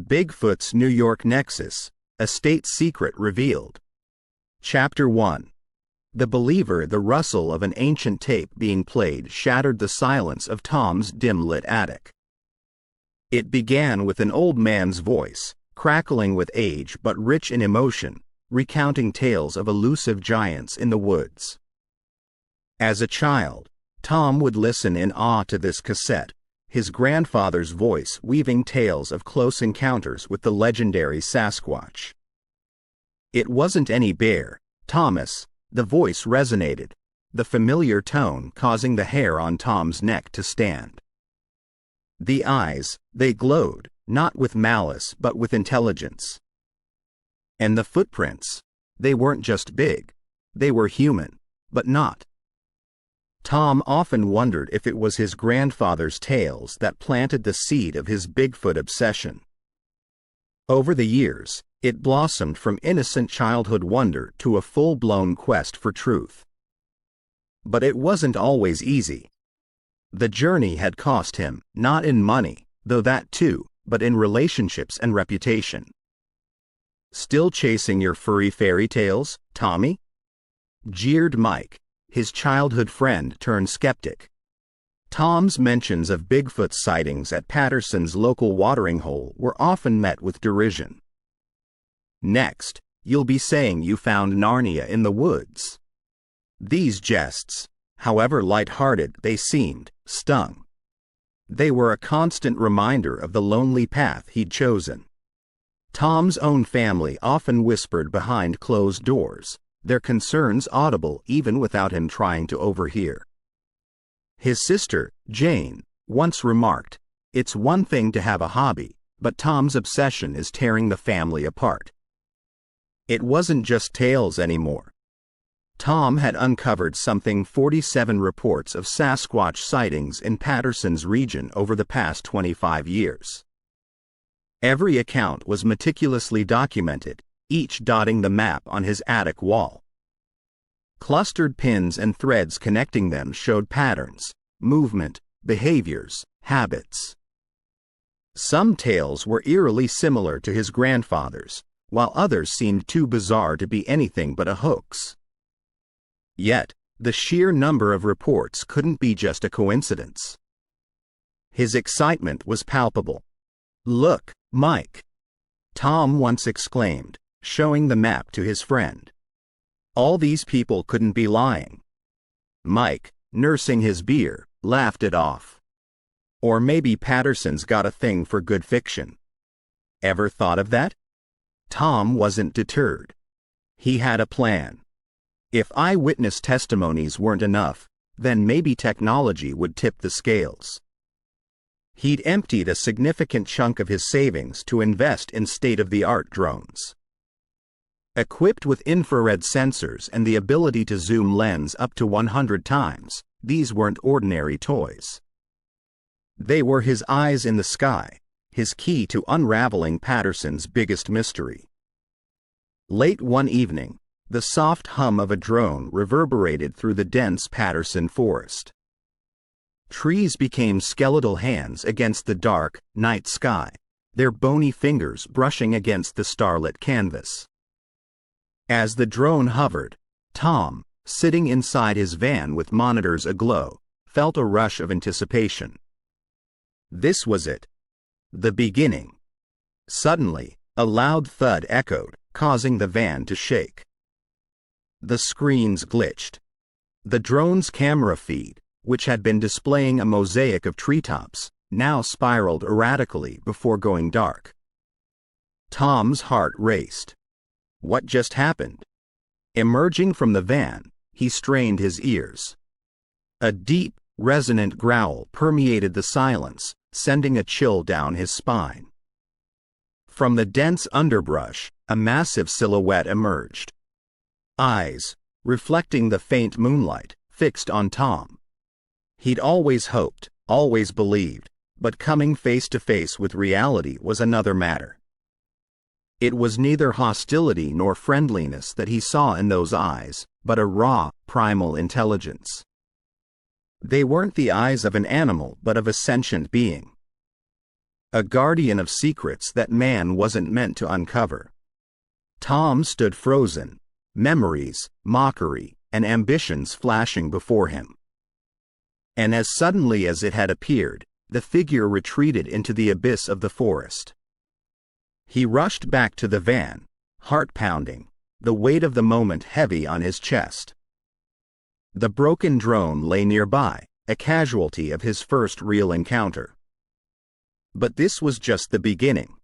Bigfoot's New York Nexus, a state secret revealed. Chapter 1. The believer. The rustle of an ancient tape being played shattered the silence of Tom's dim-lit attic. It began with an old man's voice, crackling with age but rich in emotion, recounting tales of elusive giants in the woods. As a child, Tom would listen in awe to this cassette, his grandfather's voice weaving tales of close encounters with the legendary Sasquatch. It wasn't any bear, Thomas. The voice resonated, the familiar tone causing the hair on Tom's neck to stand. The eyes, they glowed, not with malice but with intelligence. And the footprints, they weren't just big, they were human, but not. Tom often wondered if it was his grandfather's tales that planted the seed of his Bigfoot obsession. Over the years, it blossomed from innocent childhood wonder to a full-blown quest for truth. But it wasn't always easy. The journey had cost him, not in money, though that too, but in relationships and reputation. "Still chasing your furry fairy tales, Tommy?" jeered Mike, his childhood friend turned skeptic. Tom's mentions of Bigfoot sightings at Patterson's local watering hole were often met with derision. "Next, you'll be saying you found Narnia in the woods." These jests, however light-hearted they seemed, stung. They were a constant reminder of the lonely path he'd chosen. Tom's own family often whispered behind closed doors, their concerns audible even without him trying to overhear. His sister, Jane, once remarked, "It's one thing to have a hobby, but Tom's obsession is tearing the family apart." It wasn't just tales anymore. Tom had uncovered something: 47 reports of Sasquatch sightings in Patterson's region over the past 25 years. Every account was meticulously documented, each dotting the map on his attic wall. Clustered pins and threads connecting them showed patterns, movement, behaviors, habits. Some tales were eerily similar to his grandfather's, while others seemed too bizarre to be anything but a hoax. Yet, the sheer number of reports couldn't be just a coincidence. His excitement was palpable. "Look, Mike!" Tom once exclaimed, showing the map to his friend. "All these people couldn't be lying." Mike, nursing his beer, laughed it off. "Or maybe Patterson's got a thing for good fiction. Ever thought of that?" Tom wasn't deterred. He had a plan. If eyewitness testimonies weren't enough, then maybe technology would tip the scales. He'd emptied a significant chunk of his savings to invest in state-of-the-art drones. Equipped with infrared sensors and the ability to zoom lens up to 100 times, these weren't ordinary toys. They were his eyes in the sky, his key to unraveling Patterson's biggest mystery. Late one evening, the soft hum of a drone reverberated through the dense Patterson forest. Trees became skeletal hands against the dark, night sky, their bony fingers brushing against the starlit canvas. As the drone hovered, Tom, sitting inside his van with monitors aglow, felt a rush of anticipation. This was it. The beginning. Suddenly, a loud thud echoed, causing the van to shake. The screens glitched. The drone's camera feed, which had been displaying a mosaic of treetops, now spiraled erratically before going dark. Tom's heart raced. What just happened? Emerging from the van, he strained his ears. A deep, resonant growl permeated the silence, sending a chill down his spine. From the dense underbrush, a massive silhouette emerged. Eyes, reflecting the faint moonlight, fixed on Tom. He'd always hoped, always believed, but coming face to face with reality was another matter. It was neither hostility nor friendliness that he saw in those eyes, but a raw, primal intelligence. They weren't the eyes of an animal but of a sentient being. a guardian of secrets that man wasn't meant to uncover. Tom stood frozen, memories, mockery, and ambitions flashing before him. And as suddenly as it had appeared, the figure retreated into the abyss of the forest. He rushed back to the van, heart pounding, the weight of the moment heavy on his chest. The broken drone lay nearby, a casualty of his first real encounter. But this was just the beginning.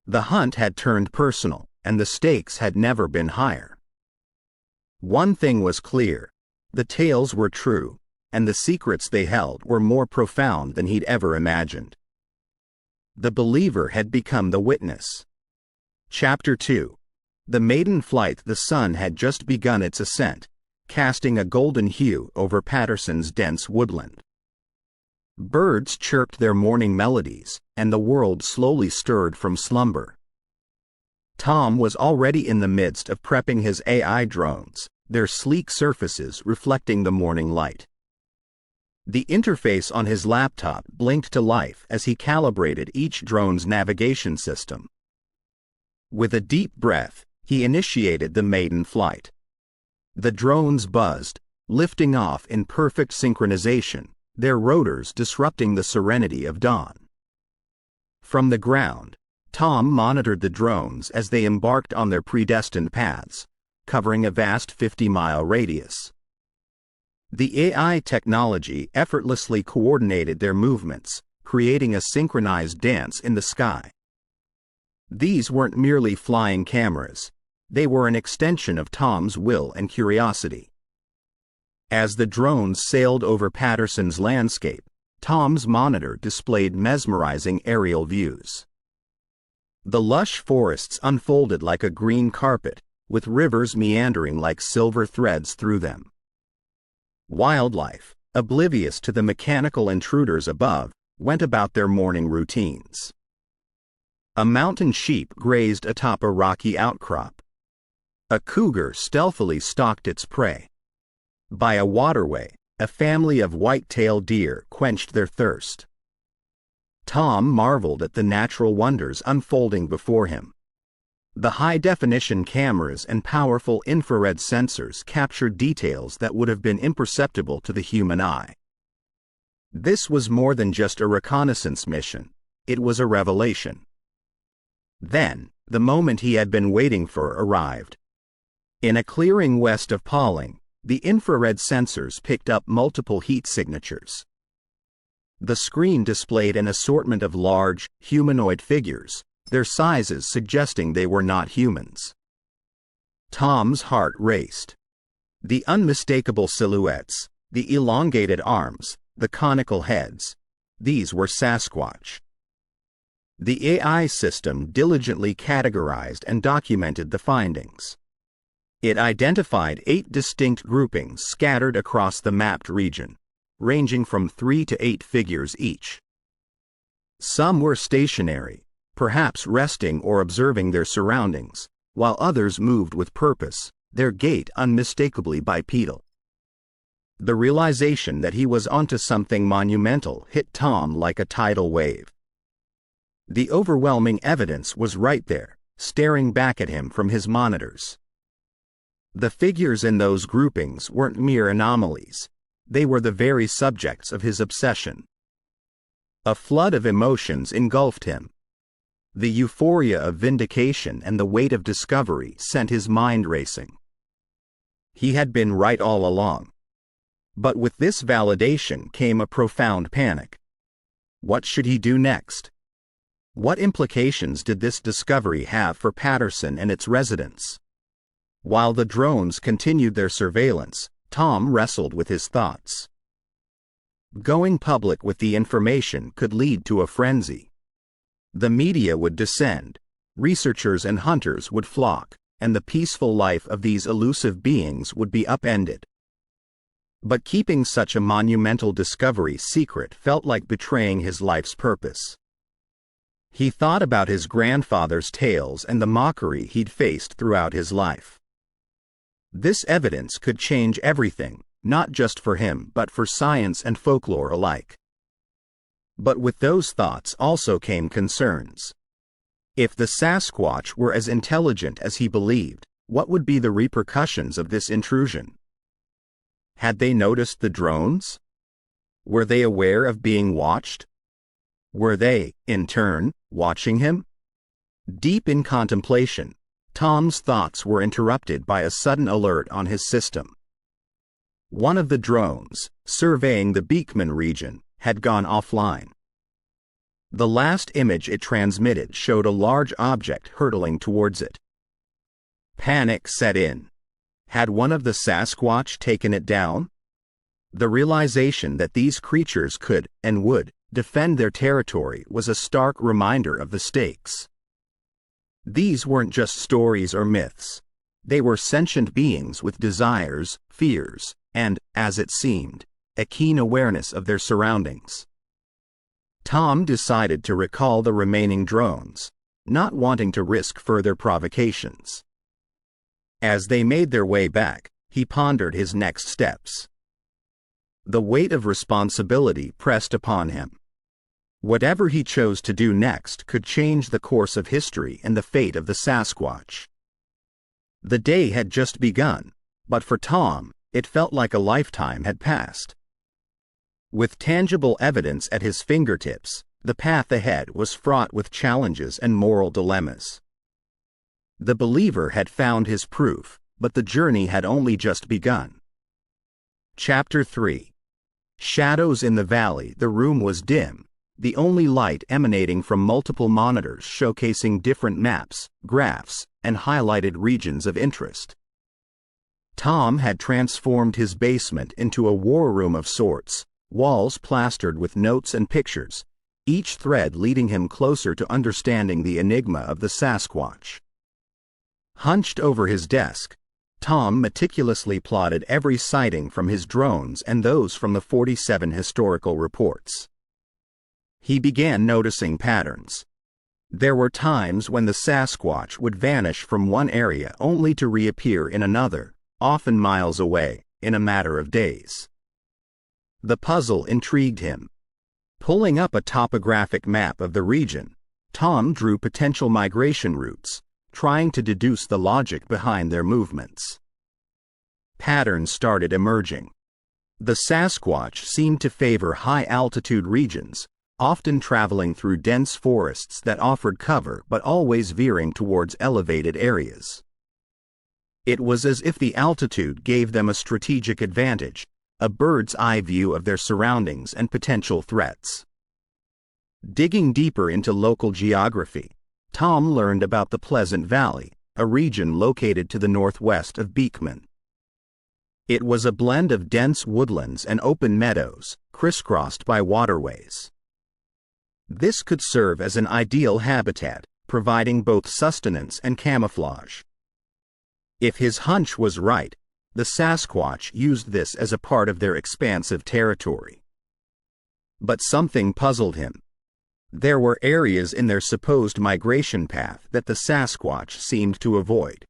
The hunt had turned personal, and the stakes had never been higher. One thing was clear: the tales were true, and the secrets they held were more profound than he'd ever imagined. The believer had become the witness. Chapter 2. The maiden flight. The sun had just begun its ascent, casting a golden hue over Patterson's dense woodland. Birds chirped their morning melodies, and the world slowly stirred from slumber. Tom was already in the midst of prepping his AI drones, their sleek surfaces reflecting the morning light. The interface on his laptop blinked to life as he calibrated each drone's navigation system. With a deep breath, he initiated the maiden flight. The drones buzzed, lifting off in perfect synchronization, their rotors disrupting the serenity of dawn. From the ground, Tom monitored the drones as they embarked on their predestined paths, covering a vast 50-mile radius. The AI technology effortlessly coordinated their movements, creating a synchronized dance in the sky. These weren't merely flying cameras. They were an extension of Tom's will and curiosity. As the drones sailed over Patterson's landscape, Tom's monitor displayed mesmerizing aerial views. The lush forests unfolded like a green carpet, with rivers meandering like silver threads through them. Wildlife, oblivious to the mechanical intruders above, went about their morning routines. A mountain sheep grazed atop a rocky outcrop. A cougar stealthily stalked its prey. By a waterway, a family of white-tailed deer quenched their thirst. Tom marveled at the natural wonders unfolding before him. The high-definition cameras and powerful infrared sensors captured details that would have been imperceptible to the human eye. This was more than just a reconnaissance mission. It was a revelation. Then, the moment he had been waiting for arrived. In a clearing west of Pauling, the infrared sensors picked up multiple heat signatures. The screen displayed an assortment of large, humanoid figures, their sizes suggesting they were not humans. Tom's heart raced. The unmistakable silhouettes, the elongated arms, the conical heads, these were Sasquatch. The AI system diligently categorized and documented the findings. It identified 8 distinct groupings scattered across the mapped region, ranging from 3 to 8 figures each. Some were stationary, perhaps resting or observing their surroundings, while others moved with purpose, their gait unmistakably bipedal. The realization that he was onto something monumental hit Tom like a tidal wave. The overwhelming evidence was right there, staring back at him from his monitors. The figures in those groupings weren't mere anomalies. They were the very subjects of his obsession. A flood of emotions engulfed him. The euphoria of vindication and the weight of discovery sent his mind racing. He had been right all along. But with this validation came a profound panic. What should he do next? What implications did this discovery have for Patterson and its residents? While the drones continued their surveillance, Tom wrestled with his thoughts. Going public with the information could lead to a frenzy. The media would descend, researchers and hunters would flock, and the peaceful life of these elusive beings would be upended. But keeping such a monumental discovery secret felt like betraying his life's purpose. He thought about his grandfather's tales and the mockery he'd faced throughout his life. This evidence could change everything, not just for him but for science and folklore alike. But with those thoughts also came concerns. If the Sasquatch were as intelligent as he believed, what would be the repercussions of this intrusion? Had they noticed the drones? Were they aware of being watched? Were they, in turn, watching him? Deep in contemplation, Tom's thoughts were interrupted by a sudden alert on his system. One of the drones, surveying the Beekman region, had gone offline. The last image it transmitted showed a large object hurtling towards it. Panic set in. Had one of the Sasquatch taken it down? The realization that these creatures could, and would, defend their territory was a stark reminder of the stakes. These weren't just stories or myths. They were sentient beings with desires, fears, and, as it seemed, a keen awareness of their surroundings. Tom decided to recall the remaining drones, not wanting to risk further provocations. As they made their way back, he pondered his next steps. The weight of responsibility pressed upon him. Whatever he chose to do next could change the course of history and the fate of the Sasquatch. The day had just begun, but for Tom, it felt like a lifetime had passed. With tangible evidence at his fingertips, the path ahead was fraught with challenges and moral dilemmas. The believer had found his proof, but the journey had only just begun. Chapter 3. Shadows in the valley. The room was dim, the only light emanating from multiple monitors showcasing different maps, graphs, and highlighted regions of interest. Tom had transformed his basement into a war room of sorts, walls plastered with notes and pictures, each thread leading him closer to understanding the enigma of the Sasquatch. Hunched over his desk, Tom meticulously plotted every sighting from his drones and those from the 47 historical reports. He began noticing patterns. There were times when the Sasquatch would vanish from one area only to reappear in another, often miles away, in a matter of days. The puzzle intrigued him. Pulling up a topographic map of the region, Tom drew potential migration routes, trying to deduce the logic behind their movements. Patterns started emerging. The Sasquatch seemed to favor high-altitude regions, often traveling through dense forests that offered cover but always veering towards elevated areas. It was as if the altitude gave them a strategic advantage, a bird's-eye view of their surroundings and potential threats. Digging deeper into local geography, Tom learned about the Pleasant Valley, a region located to the northwest of Beekman. It was a blend of dense woodlands and open meadows, crisscrossed by waterways. This could serve as an ideal habitat, providing both sustenance and camouflage. If his hunch was right, the Sasquatch used this as a part of their expansive territory. But something puzzled him. There were areas in their supposed migration path that the Sasquatch seemed to avoid.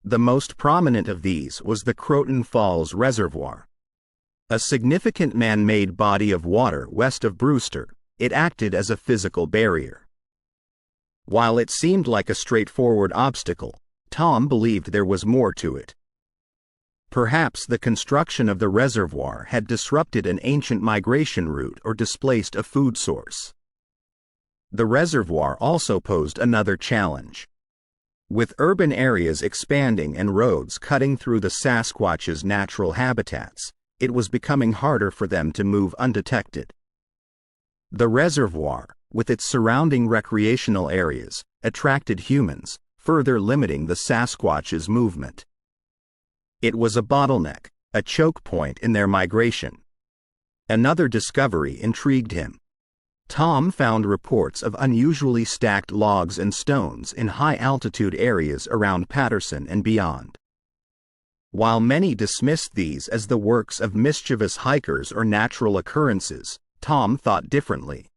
The most prominent of these was the Croton Falls Reservoir. A significant man-made body of water west of Brewster, it acted as a physical barrier. While it seemed like a straightforward obstacle, Tom believed there was more to it. Perhaps the construction of the reservoir had disrupted an ancient migration route or displaced a food source. The reservoir also posed another challenge. With urban areas expanding and roads cutting through the Sasquatch's natural habitats, it was becoming harder for them to move undetected. The reservoir, with its surrounding recreational areas, attracted humans, further limiting the Sasquatch's movement. It was a bottleneck, a choke point in their migration. Another discovery intrigued him. Tom found reports of unusually stacked logs and stones in high-altitude areas around Patterson and beyond. While many dismissed these as the works of mischievous hikers or natural occurrences, Tom thought differently.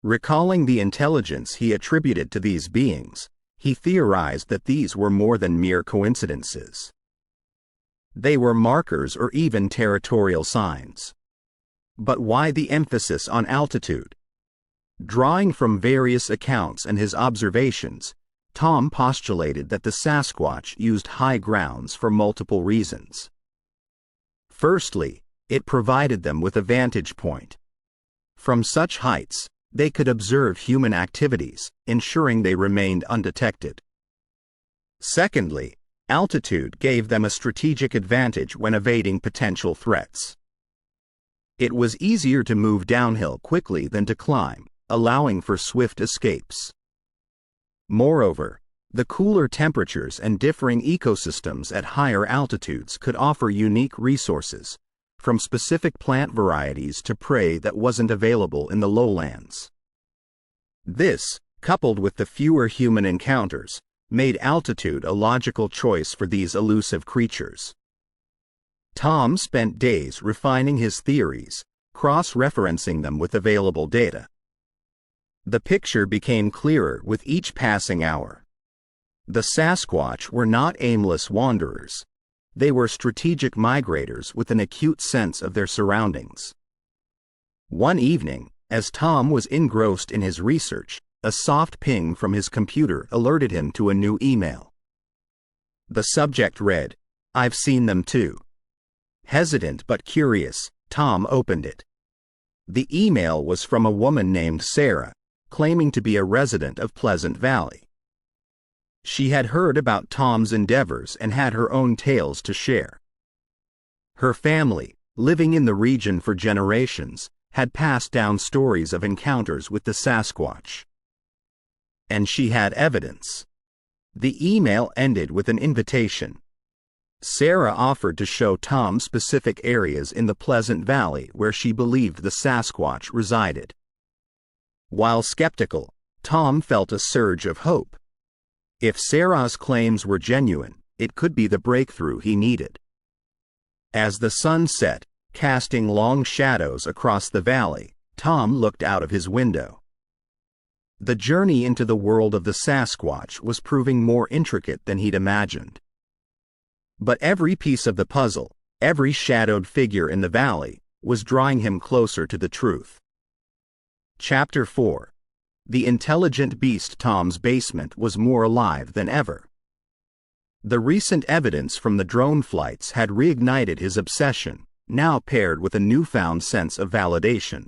Recalling the intelligence he attributed to these beings, he theorized that these were more than mere coincidences. They were markers or even territorial signs. But why the emphasis on altitude? Drawing from various accounts and his observations, Tom postulated that the Sasquatch used high grounds for multiple reasons. Firstly, it provided them with a vantage point. From such heights, they could observe human activities, ensuring they remained undetected. Secondly, altitude gave them a strategic advantage when evading potential threats. It was easier to move downhill quickly than to climb, allowing for swift escapes. Moreover, the cooler temperatures and differing ecosystems at higher altitudes could offer unique resources, from specific plant varieties to prey that wasn't available in the lowlands. This, coupled with the fewer human encounters, made altitude a logical choice for these elusive creatures. Tom spent days refining his theories, cross-referencing them with available data. The picture became clearer with each passing hour. The Sasquatch were not aimless wanderers. They were strategic migrators with an acute sense of their surroundings. One evening, as Tom was engrossed in his research, a soft ping from his computer alerted him to a new email. The subject read, "I've seen them too." Hesitant but curious, Tom opened it. The email was from a woman named Sarah, claiming to be a resident of Pleasant Valley. She had heard about Tom's endeavors and had her own tales to share. Her family, living in the region for generations, had passed down stories of encounters with the Sasquatch. And she had evidence. The email ended with an invitation. Sarah offered to show Tom specific areas in the Pleasant Valley where she believed the Sasquatch resided. While skeptical, Tom felt a surge of hope. If Sarah's claims were genuine, it could be the breakthrough he needed. As the sun set, casting long shadows across the valley, Tom looked out of his window. The journey into the world of the Sasquatch was proving more intricate than he'd imagined. But every piece of the puzzle, every shadowed figure in the valley, was drawing him closer to the truth. Chapter 4. The intelligent beast. Tom's basement was more alive than ever. The recent evidence from the drone flights had reignited his obsession, now paired with a newfound sense of validation.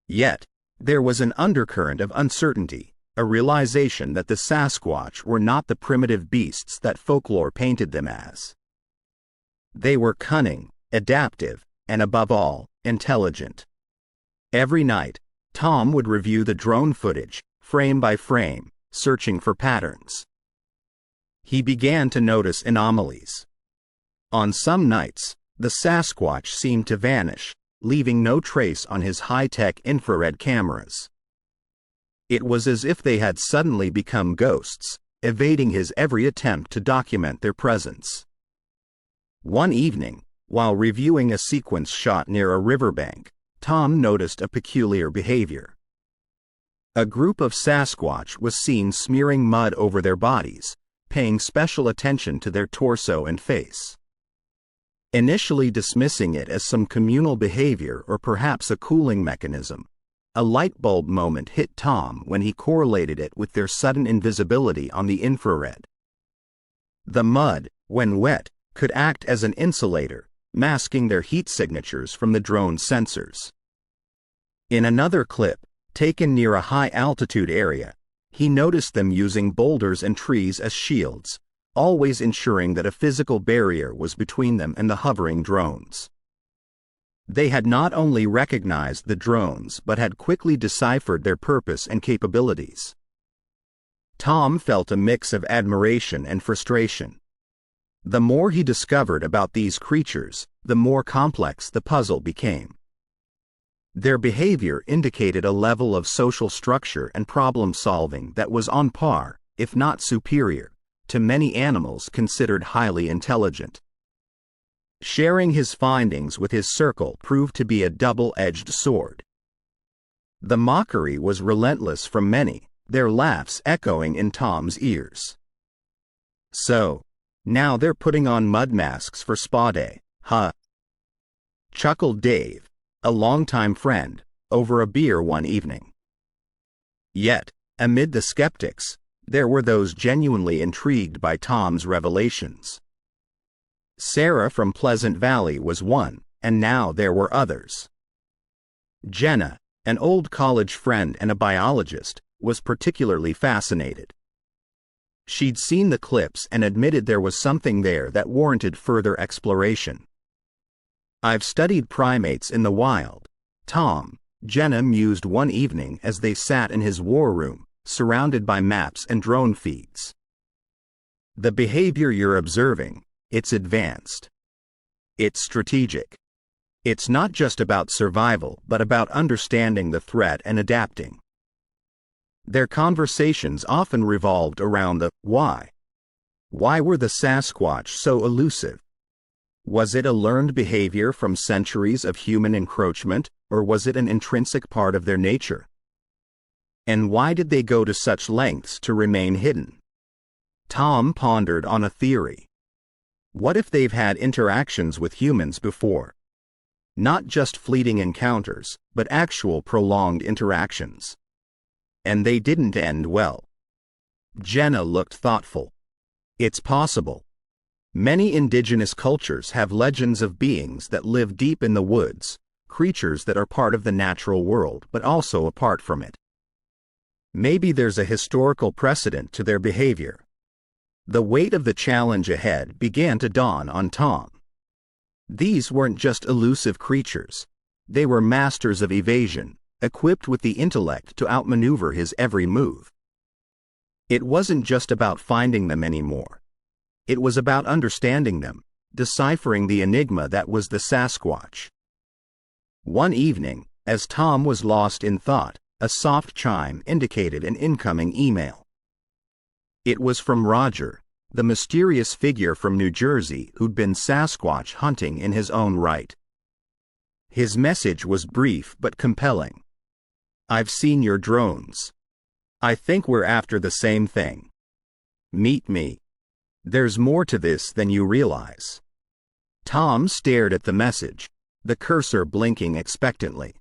Yet, there was an undercurrent of uncertainty, a realization that the Sasquatch were not the primitive beasts that folklore painted them as. They were cunning, adaptive, and above all, intelligent. Every night, Tom would review the drone footage, frame by frame, searching for patterns. He began to notice anomalies. On some nights, the Sasquatch seemed to vanish, leaving no trace on his high-tech infrared cameras. It was as if they had suddenly become ghosts, evading his every attempt to document their presence. One evening, while reviewing a sequence shot near a riverbank, Tom noticed a peculiar behavior. A group of Sasquatch was seen smearing mud over their bodies, paying special attention to their torso and face. Initially dismissing it as some communal behavior or perhaps a cooling mechanism, a light bulb moment hit Tom when he correlated it with their sudden invisibility on the infrared. The mud, when wet, could act as an insulator, masking their heat signatures from the drone's sensors. In another clip, taken near a high-altitude area, he noticed them using boulders and trees as shields, always ensuring that a physical barrier was between them and the hovering drones. They had not only recognized the drones but had quickly deciphered their purpose and capabilities. Tom felt a mix of admiration and frustration. The more he discovered about these creatures, the more complex the puzzle became. Their behavior indicated a level of social structure and problem-solving that was on par, if not superior, to many animals considered highly intelligent. Sharing his findings with his circle proved to be a double-edged sword. The mockery was relentless from many, their laughs echoing in Tom's ears. "So, now they're putting on mud masks for spa day, huh?" chuckled Dave, a longtime friend, over a beer one evening. Yet, amid the skeptics, there were those genuinely intrigued by Tom's revelations. Sarah from Pleasant Valley was one, and now there were others. Jenna, an old college friend and a biologist, was particularly fascinated. She'd seen the clips and admitted there was something there that warranted further exploration. "I've studied primates in the wild," Tom, Jenna mused one evening as they sat in his war room, surrounded by maps and drone feeds. "The behavior you're observing, it's advanced. It's strategic. It's not just about survival, but about understanding the threat and adapting." Their conversations often revolved around the why. Why were the Sasquatch so elusive? Was it a learned behavior from centuries of human encroachment, or was it an intrinsic part of their nature? And why did they go to such lengths to remain hidden? Tom pondered on a theory. What if they've had interactions with humans before? Not just fleeting encounters, but actual prolonged interactions. And they didn't end well. Jenna looked thoughtful. "It's possible. Many indigenous cultures have legends of beings that live deep in the woods, creatures that are part of the natural world but also apart from it. Maybe there's a historical precedent to their behavior." The weight of the challenge ahead began to dawn on Tom. These weren't just elusive creatures. They were masters of evasion, equipped with the intellect to outmaneuver his every move. It wasn't just about finding them anymore. It was about understanding them, deciphering the enigma that was the Sasquatch. One evening, as Tom was lost in thought, a soft chime indicated an incoming email. It was from Roger, the mysterious figure from New Jersey who'd been Sasquatch hunting in his own right. His message was brief but compelling. "I've seen your drones. I think we're after the same thing. Meet me. There's more to this than you realize." Tom stared at the message, the cursor blinking expectantly.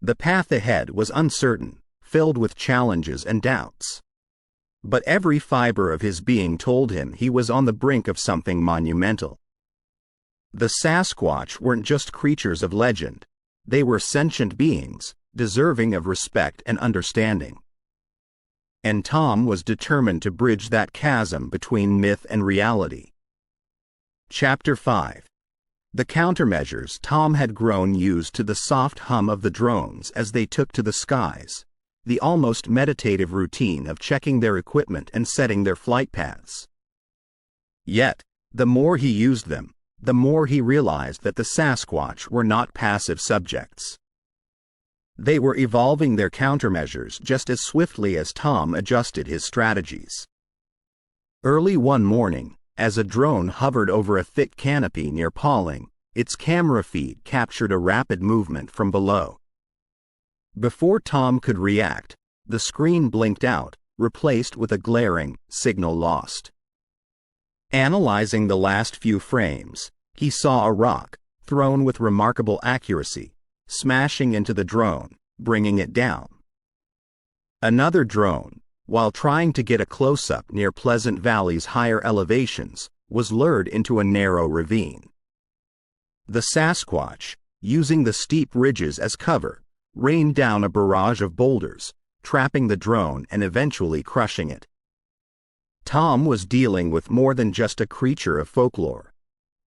The path ahead was uncertain, filled with challenges and doubts. But every fiber of his being told him he was on the brink of something monumental. The Sasquatch weren't just creatures of legend. They were sentient beings, deserving of respect and understanding. And Tom was determined to bridge that chasm between myth and reality. Chapter 5. The countermeasures Tom had grown used to the soft hum of the drones as they took to the skies, the almost meditative routine of checking their equipment and setting their flight paths. Yet, the more he used them, the more he realized that the Sasquatch were not passive subjects. They were evolving their countermeasures just as swiftly as Tom adjusted his strategies. Early one morning, as a drone hovered over a thick canopy near Pauling, its camera feed captured a rapid movement from below. Before Tom could react, the screen blinked out, replaced with a glaring "signal lost." Analyzing the last few frames, he saw a rock, thrown with remarkable accuracy, smashing into the drone, bringing it down. Another drone, while trying to get a close-up near Pleasant Valley's higher elevations, was lured into a narrow ravine. The Sasquatch, using the steep ridges as cover, rained down a barrage of boulders, trapping the drone and eventually crushing it. Tom was dealing with more than just a creature of folklore.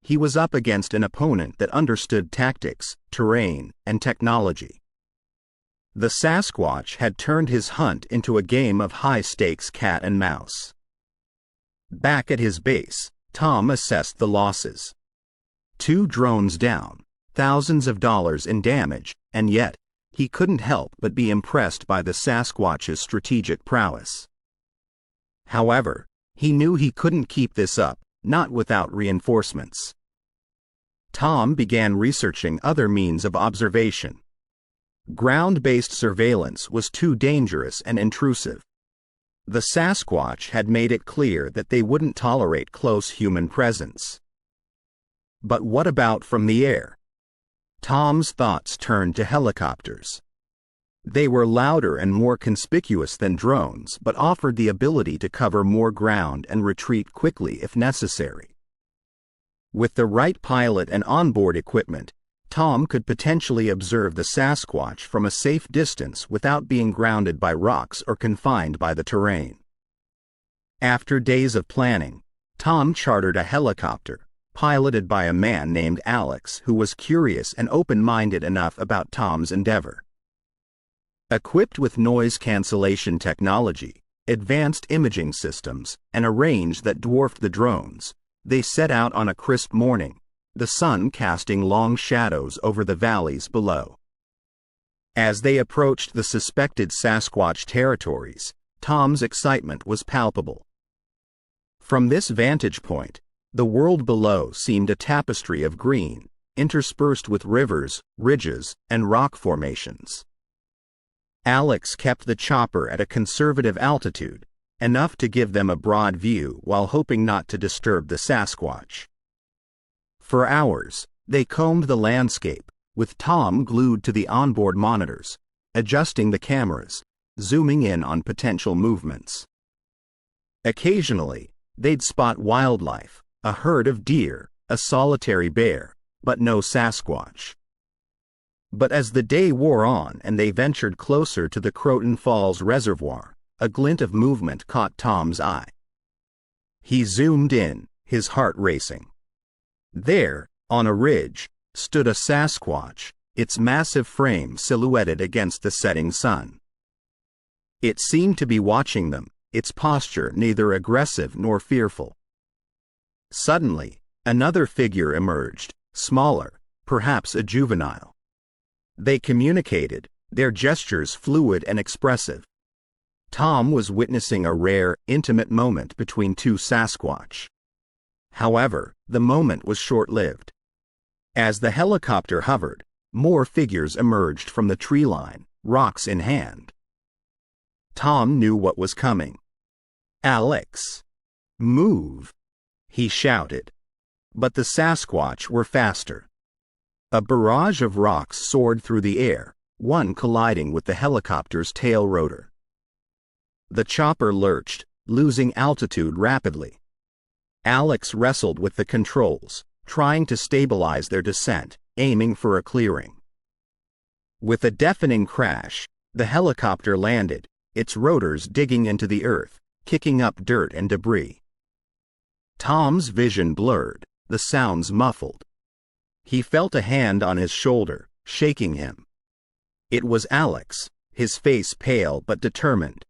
He was up against an opponent that understood tactics, terrain, and technology. The Sasquatch had turned his hunt into a game of high-stakes cat and mouse. Back at his base, Tom assessed the losses. 2 drones down, thousands of dollars in damage, and yet, he couldn't help but be impressed by the Sasquatch's strategic prowess. However, he knew he couldn't keep this up, not without reinforcements. Tom began researching other means of observation. Ground-based surveillance was too dangerous and intrusive. The Sasquatch had made it clear that they wouldn't tolerate close human presence. But what about from the air? Tom's thoughts turned to helicopters. They were louder and more conspicuous than drones, but offered the ability to cover more ground and retreat quickly if necessary. With the right pilot and onboard equipment, Tom could potentially observe the Sasquatch from a safe distance without being grounded by rocks or confined by the terrain. After days of planning, Tom chartered a helicopter, piloted by a man named Alex who was curious and open-minded enough about Tom's endeavor. Equipped with noise cancellation technology, advanced imaging systems, and a range that dwarfed the drones, they set out on a crisp morning, the sun casting long shadows over the valleys below. As they approached the suspected Sasquatch territories, Tom's excitement was palpable. From this vantage point, the world below seemed a tapestry of green, interspersed with rivers, ridges, and rock formations. Alex kept the chopper at a conservative altitude, enough to give them a broad view while hoping not to disturb the Sasquatch. For hours, they combed the landscape, with Tom glued to the onboard monitors, adjusting the cameras, zooming in on potential movements. Occasionally, they'd spot wildlife, a herd of deer, a solitary bear, but no Sasquatch. But as the day wore on and they ventured closer to the Croton Falls Reservoir, a glint of movement caught Tom's eye. He zoomed in, his heart racing. There, on a ridge, stood a Sasquatch, its massive frame silhouetted against the setting sun. It seemed to be watching them, its posture neither aggressive nor fearful. Suddenly, another figure emerged, smaller, perhaps a juvenile. They communicated, their gestures fluid and expressive. Tom was witnessing a rare, intimate moment between two Sasquatch. However, the moment was short-lived. As the helicopter hovered, more figures emerged from the tree line, rocks in hand. Tom knew what was coming. "Alex, move," he shouted. But the Sasquatch were faster. A barrage of rocks soared through the air, one colliding with the helicopter's tail rotor. The chopper lurched, losing altitude rapidly. Alex wrestled with the controls, trying to stabilize their descent, aiming for a clearing. With a deafening crash, the helicopter landed, its rotors digging into the earth, kicking up dirt and debris. Tom's vision blurred, the sounds muffled. He felt a hand on his shoulder, shaking him. It was Alex, his face pale but determined.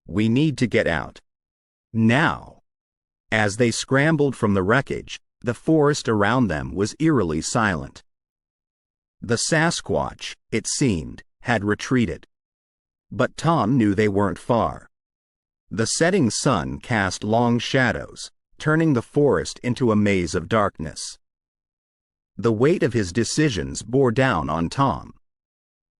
"We need to get out. Now." As they scrambled from the wreckage, the forest around them was eerily silent. The Sasquatch, it seemed, had retreated. But Tom knew they weren't far. The setting sun cast long shadows, turning the forest into a maze of darkness. The weight of his decisions bore down on Tom.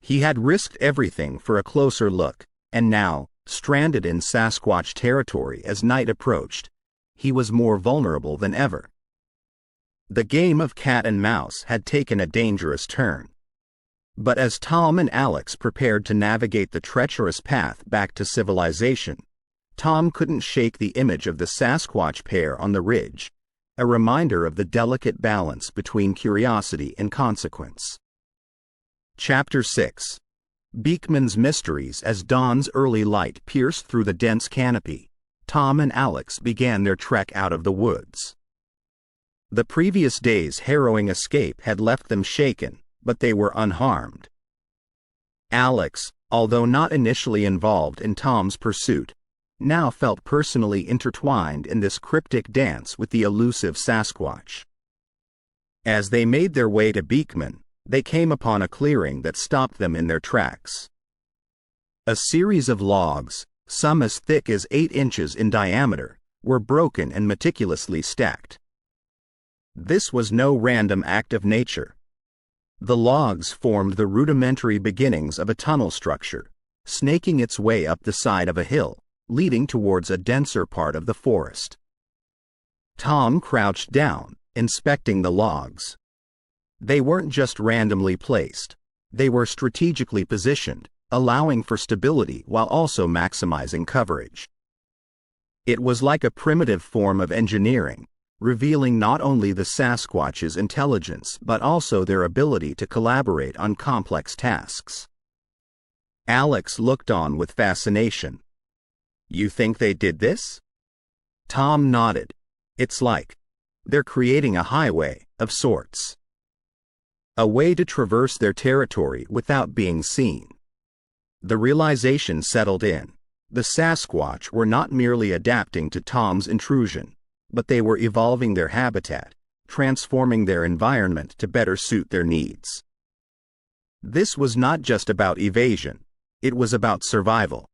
He had risked everything for a closer look, and now, stranded in Sasquatch territory as night approached, he was more vulnerable than ever. The game of cat and mouse had taken a dangerous turn. But as Tom and Alex prepared to navigate the treacherous path back to civilization, Tom couldn't shake the image of the Sasquatch pair on the ridge, a reminder of the delicate balance between curiosity and consequence. Chapter 6. Beekman's Mysteries. As dawn's early light pierced through the dense canopy, Tom and Alex began their trek out of the woods. The previous day's harrowing escape had left them shaken, but they were unharmed. Alex, although not initially involved in Tom's pursuit, now felt personally intertwined in this cryptic dance with the elusive Sasquatch. As they made their way to Beekman, they came upon a clearing that stopped them in their tracks. A series of logs, some as thick as 8 inches in diameter, were broken and meticulously stacked. This was no random act of nature. The logs formed the rudimentary beginnings of a tunnel structure, snaking its way up the side of a hill, leading towards a denser part of the forest. Tom crouched down, inspecting the logs. They weren't just randomly placed. They were strategically positioned, allowing for stability while also maximizing coverage. It was like a primitive form of engineering, revealing not only the Sasquatch's intelligence but also their ability to collaborate on complex tasks. Alex looked on with fascination. "You think they did this?" Tom nodded. "It's like they're creating a highway, of sorts. A way to traverse their territory without being seen." The realization settled in. The Sasquatch were not merely adapting to Tom's intrusion, but they were evolving their habitat, transforming their environment to better suit their needs. This was not just about evasion, it was about survival.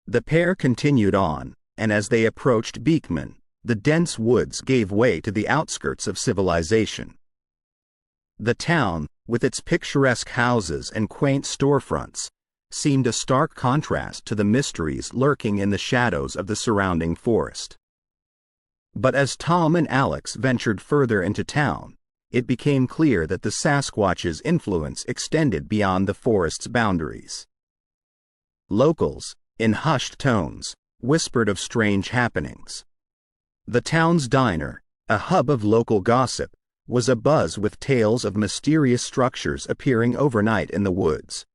The pair continued on, and as they approached Beekman, the dense woods gave way to the outskirts of civilization. The town, with its picturesque houses and quaint storefronts, seemed a stark contrast to the mysteries lurking in the shadows of the surrounding forest. But as Tom and Alex ventured further into town, it became clear that the Sasquatch's influence extended beyond the forest's boundaries. Locals, in hushed tones, whispered of strange happenings. The town's diner, a hub of local gossip, was abuzz with tales of mysterious structures appearing overnight in the woods,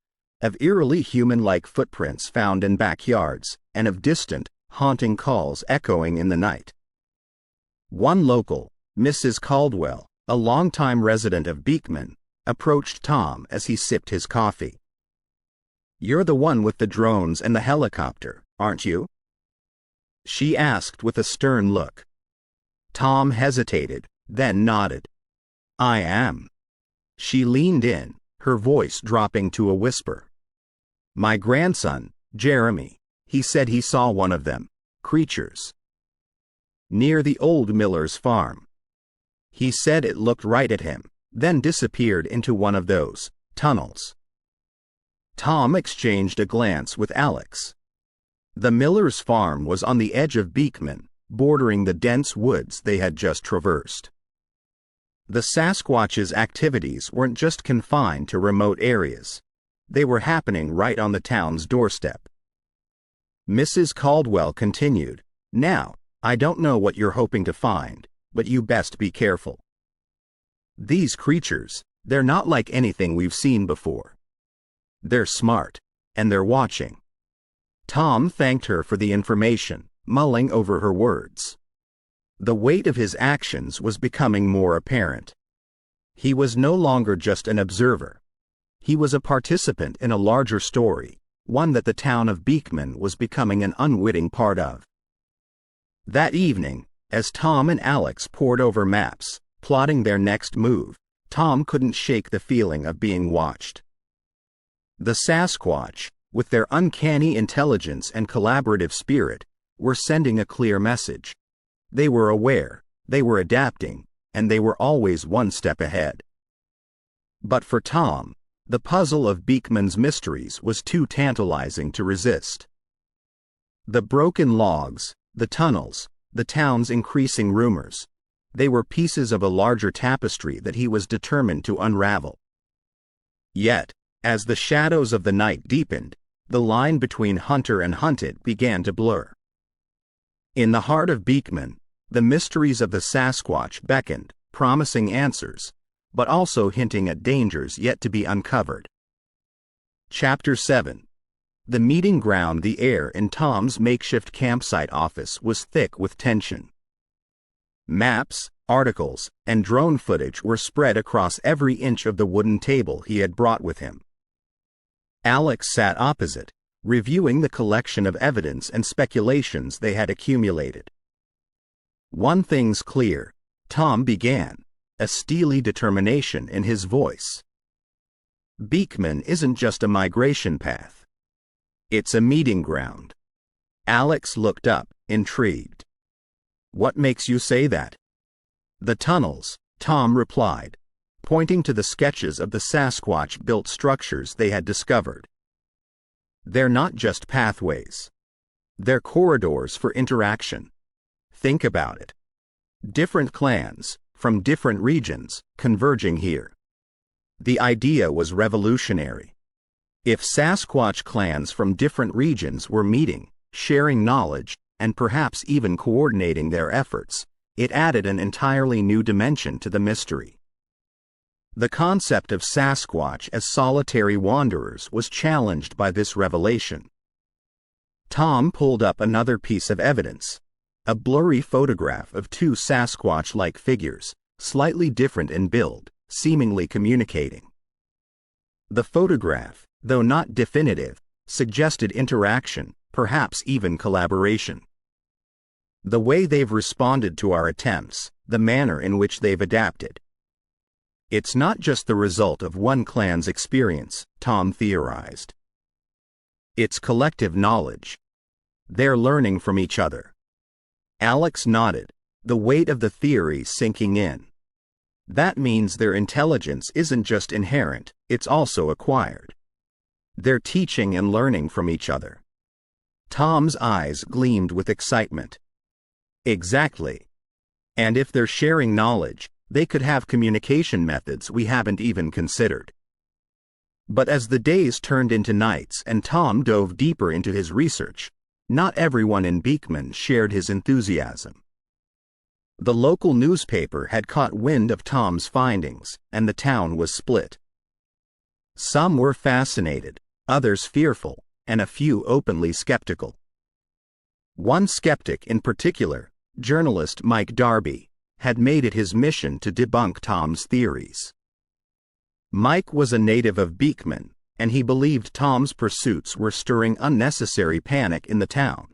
of eerily human-like footprints found in backyards, and of distant, haunting calls echoing in the night. One local, Mrs. Caldwell, a longtime resident of Beekman, approached Tom as he sipped his coffee. "You're the one with the drones and the helicopter, aren't you?" she asked with a stern look. Tom hesitated, then nodded. "I am." She leaned in, her voice dropping to a whisper. "My grandson, Jeremy, he said he saw one of them, creatures, near the old miller's farm. He said it looked right at him, then disappeared into one of those tunnels." Tom exchanged a glance with Alex. The miller's farm was on the edge of Beekman, bordering the dense woods they had just traversed. The Sasquatch's activities weren't just confined to remote areas. They were happening right on the town's doorstep. Mrs. Caldwell continued, "Now, I don't know what you're hoping to find, but you best be careful. These creatures, they're not like anything we've seen before. They're smart, and they're watching." Tom thanked her for the information, mulling over her words. The weight of his actions was becoming more apparent. He was no longer just an observer. He was a participant in a larger story, one that the town of Beekman was becoming an unwitting part of. That evening, as Tom and Alex pored over maps, plotting their next move, Tom couldn't shake the feeling of being watched. The Sasquatch, with their uncanny intelligence and collaborative spirit, were sending a clear message. They were aware, they were adapting, and they were always one step ahead. But for Tom, the puzzle of Beekman's mysteries was too tantalizing to resist. The broken logs, the tunnels, the town's increasing rumors, they were pieces of a larger tapestry that he was determined to unravel. Yet, as the shadows of the night deepened, the line between hunter and hunted began to blur. In the heart of Beekman, the mysteries of the Sasquatch beckoned, promising answers, but also hinting at dangers yet to be uncovered. Chapter 7. The meeting ground. The air in Tom's makeshift campsite office was thick with tension. Maps, articles, and drone footage were spread across every inch of the wooden table he had brought with him. Alex sat opposite, reviewing the collection of evidence and speculations they had accumulated. "One thing's clear," Tom began, a steely determination in his voice. "Beekman isn't just a migration path. It's a meeting ground." Alex looked up, intrigued. "What makes you say that?" "The tunnels," Tom replied, pointing to the sketches of the Sasquatch-built structures they had discovered. "They're not just pathways. They're corridors for interaction. Think about it. Different clans, from different regions, converging here. The idea was revolutionary. If Sasquatch clans from different regions were meeting, sharing knowledge, and perhaps even coordinating their efforts, it added an entirely new dimension to the mystery. The concept of Sasquatch as solitary wanderers was challenged by this revelation. Tom pulled up another piece of evidence, a blurry photograph of two Sasquatch-like figures, slightly different in build, seemingly communicating. The photograph, though not definitive, suggested interaction, perhaps even collaboration. The way they've responded to our attempts, the manner in which they've adapted. It's not just the result of one clan's experience, Tom theorized. It's collective knowledge. They're learning from each other. Alex nodded, the weight of the theory sinking in. That means their intelligence isn't just inherent, it's also acquired. They're teaching and learning from each other. Tom's eyes gleamed with excitement. Exactly. And if they're sharing knowledge, they could have communication methods we haven't even considered. But as the days turned into nights and Tom dove deeper into his research, not everyone in Beekman shared his enthusiasm. The local newspaper had caught wind of Tom's findings, and the town was split. Some were fascinated, others fearful, and a few openly skeptical. One skeptic in particular, journalist Mike Darby, had made it his mission to debunk Tom's theories. Mike was a native of Beekman, and he believed Tom's pursuits were stirring unnecessary panic in the town.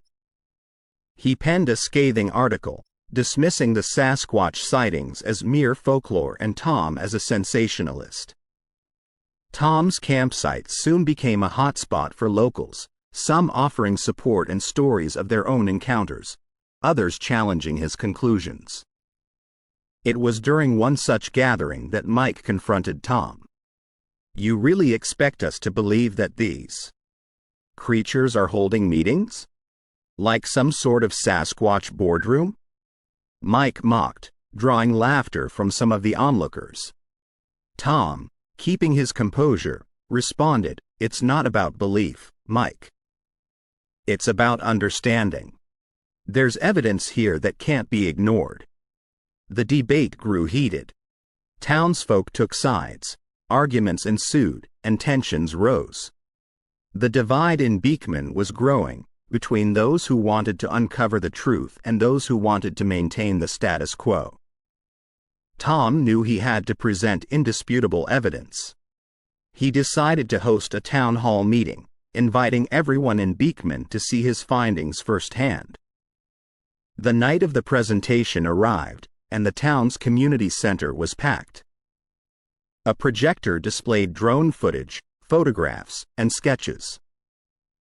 He penned a scathing article, dismissing the Sasquatch sightings as mere folklore and Tom as a sensationalist. Tom's campsite soon became a hotspot for locals, some offering support and stories of their own encounters, others challenging his conclusions. It was during one such gathering that Mike confronted Tom. "You really expect us to believe that these creatures are holding meetings? Like some sort of Sasquatch boardroom?" Mike mocked, drawing laughter from some of the onlookers. Tom, keeping his composure, responded, "It's not about belief, Mike. It's about understanding. There's evidence here that can't be ignored." The debate grew heated. Townsfolk took sides, arguments ensued, and tensions rose. The divide in Beekman was growing, between those who wanted to uncover the truth and those who wanted to maintain the status quo. Tom knew he had to present indisputable evidence. He decided to host a town hall meeting, inviting everyone in Beekman to see his findings firsthand. The night of the presentation arrived, and the town's community center was packed. A projector displayed drone footage, photographs, and sketches.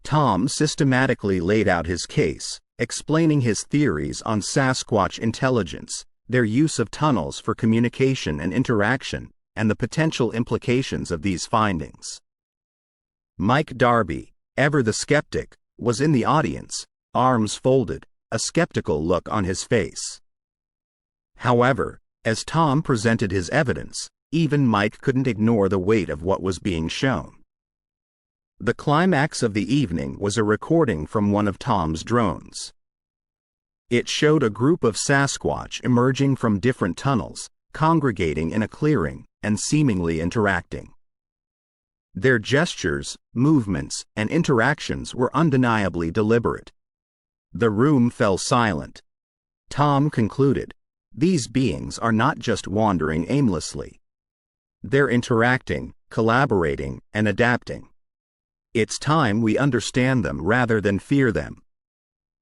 Tom systematically laid out his case, explaining his theories on Sasquatch intelligence, their use of tunnels for communication and interaction, and the potential implications of these findings. Mike Darby, ever the skeptic, was in the audience, arms folded, a skeptical look on his face. However, as Tom presented his evidence, even Mike couldn't ignore the weight of what was being shown. The climax of the evening was a recording from one of Tom's drones. It showed a group of Sasquatch emerging from different tunnels, congregating in a clearing, and seemingly interacting. Their gestures, movements, and interactions were undeniably deliberate. The room fell silent. Tom concluded, "These beings are not just wandering aimlessly. They're interacting, collaborating, and adapting. It's time we understand them rather than fear them."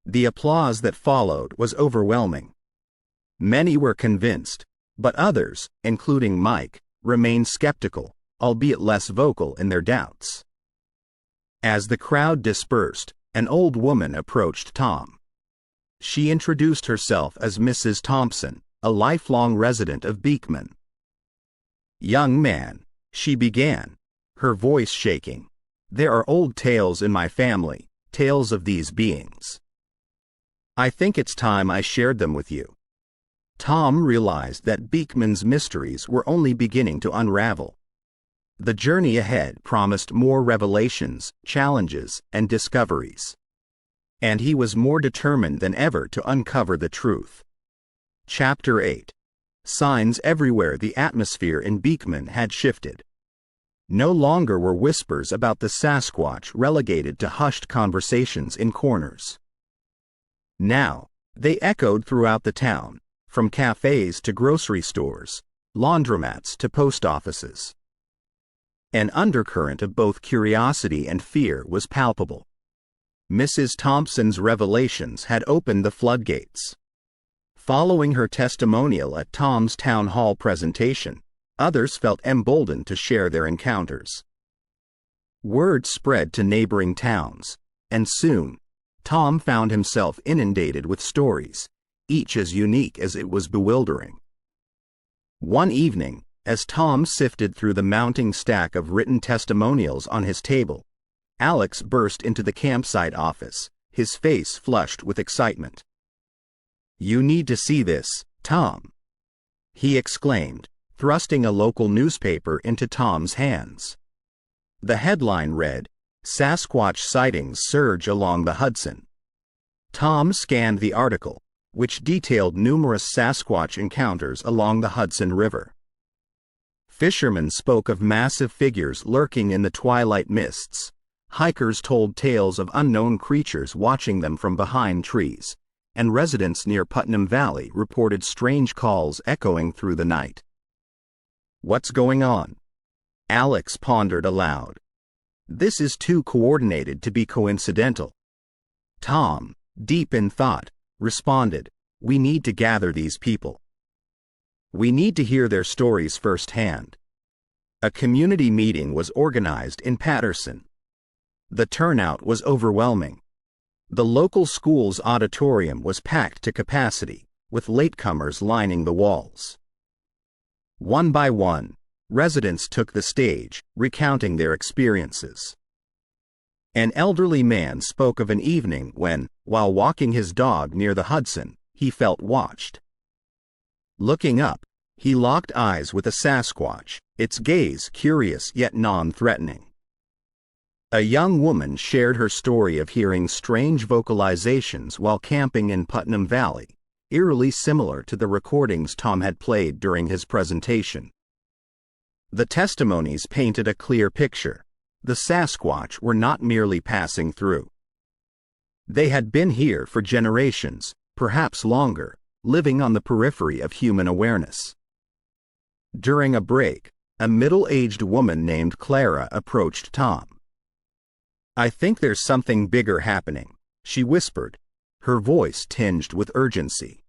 The applause that followed was overwhelming. Many were convinced, but others, including Mike, remained skeptical, albeit less vocal in their doubts. As the crowd dispersed, an old woman approached Tom. She introduced herself as Mrs. Thompson, a lifelong resident of Beekman. "Young man," she began, her voice shaking, "there are old tales in my family, tales of these beings. I think it's time I shared them with you." Tom realized that Beekman's mysteries were only beginning to unravel. The journey ahead promised more revelations, challenges, and discoveries. And he was more determined than ever to uncover the truth. Chapter 8. Signs everywhere. The atmosphere in Beekman had shifted. No longer were whispers about the Sasquatch relegated to hushed conversations in corners. Now, they echoed throughout the town, from cafes to grocery stores, laundromats to post offices. An undercurrent of both curiosity and fear was palpable. Mrs. Thompson's revelations had opened the floodgates. Following her testimonial at Tom's town hall presentation, others felt emboldened to share their encounters. Word spread to neighboring towns, and soon, Tom found himself inundated with stories, each as unique as it was bewildering. One evening, as Tom sifted through the mounting stack of written testimonials on his table, Alex burst into the campsite office, his face flushed with excitement. "You need to see this, Tom," he exclaimed, thrusting a local newspaper into Tom's hands. The headline read, "Sasquatch Sightings Surge Along the Hudson." Tom scanned the article, which detailed numerous Sasquatch encounters along the Hudson River. Fishermen spoke of massive figures lurking in the twilight mists. Hikers told tales of unknown creatures watching them from behind trees, and residents near Putnam Valley reported strange calls echoing through the night. "What's going on?" Alex pondered aloud. "This is too coordinated to be coincidental." Tom, deep in thought, responded, "We need to gather these people. We need to hear their stories firsthand." A community meeting was organized in Patterson. The turnout was overwhelming. The local school's auditorium was packed to capacity, with latecomers lining the walls. One by one, residents took the stage, recounting their experiences. An elderly man spoke of an evening when, while walking his dog near the Hudson, he felt watched. Looking up, he locked eyes with a Sasquatch, its gaze curious yet non-threatening. A young woman shared her story of hearing strange vocalizations while camping in Putnam Valley, eerily similar to the recordings Tom had played during his presentation. The testimonies painted a clear picture. The Sasquatch were not merely passing through. They had been here for generations, perhaps longer, living on the periphery of human awareness. During a break, a middle-aged woman named Clara approached Tom. "I think there's something bigger happening," she whispered, her voice tinged with urgency.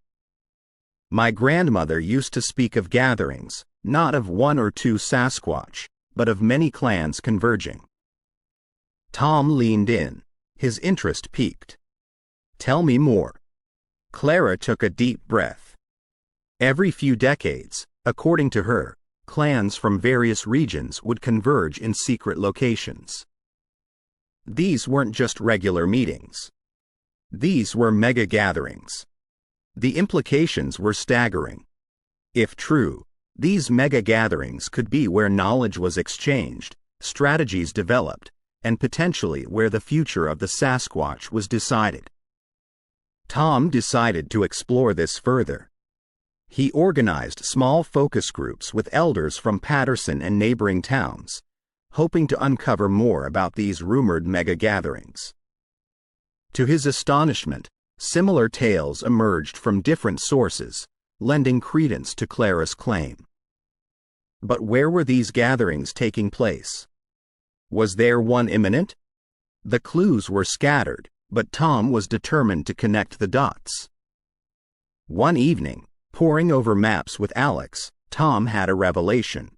"My grandmother used to speak of gatherings, not of one or two Sasquatch, but of many clans converging." Tom leaned in, his interest piqued. "Tell me more." Clara took a deep breath. Every few decades, according to her, clans from various regions would converge in secret locations. These weren't just regular meetings. These were mega gatherings. The implications were staggering. If true, these mega gatherings could be where knowledge was exchanged, strategies developed, and potentially where the future of the Sasquatch was decided. Tom decided to explore this further. He organized small focus groups with elders from Patterson and neighboring towns, hoping to uncover more about these rumored mega gatherings. To his astonishment, similar tales emerged from different sources, lending credence to Clara's claim. But where were these gatherings taking place? Was there one imminent? The clues were scattered, but Tom was determined to connect the dots. One evening, poring over maps with Alex, Tom had a revelation.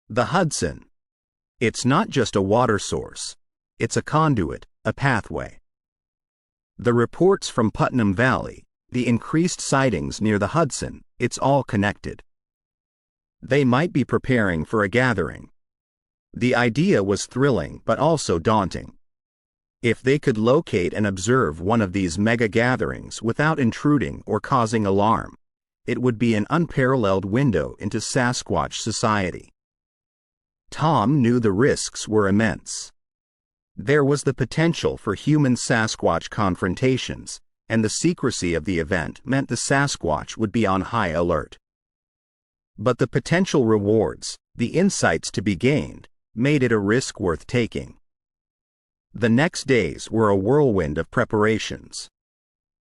The Hudson. It's not just a water source. It's a conduit, a pathway. The reports from Putnam Valley, the increased sightings near the Hudson, it's all connected. They might be preparing for a gathering. The idea was thrilling but also daunting. If they could locate and observe one of these mega gatherings without intruding or causing alarm, it would be an unparalleled window into Sasquatch society. Tom knew the risks were immense. There was the potential for human-Sasquatch confrontations, and the secrecy of the event meant the Sasquatch would be on high alert. But the potential rewards, the insights to be gained, made it a risk worth taking. The next days were a whirlwind of preparations.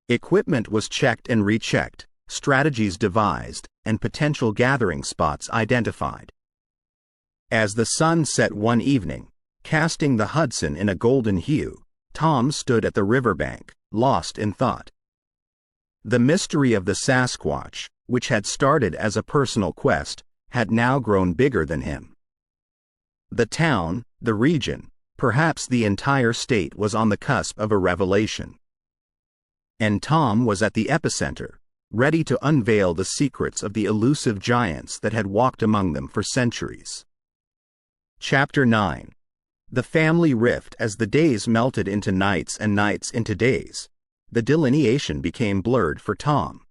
Equipment was checked and rechecked, strategies devised, and potential gathering spots identified. As the sun set one evening, casting the Hudson in a golden hue, Tom stood at the riverbank, lost in thought. The mystery of the Sasquatch, which had started as a personal quest, had now grown bigger than him. The town, the region, perhaps the entire state was on the cusp of a revelation. And Tom was at the epicenter, ready to unveil the secrets of the elusive giants that had walked among them for centuries. Chapter 9. The family rift. As the days melted into nights and nights into days, the delineation became blurred for Tom.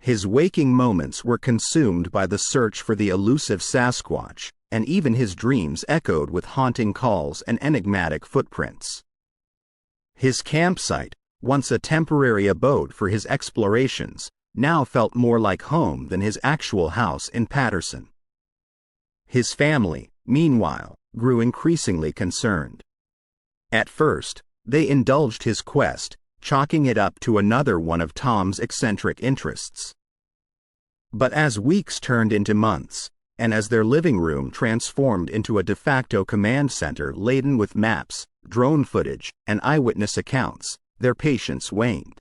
His waking moments were consumed by the search for the elusive Sasquatch, and even his dreams echoed with haunting calls and enigmatic footprints. His campsite, once a temporary abode for his explorations, now felt more like home than his actual house in Patterson. His family, meanwhile, grew increasingly concerned. At first, they indulged his quest, chalking it up to another one of Tom's eccentric interests. But as weeks turned into months, and as their living room transformed into a de facto command center laden with maps, drone footage, and eyewitness accounts, their patience waned.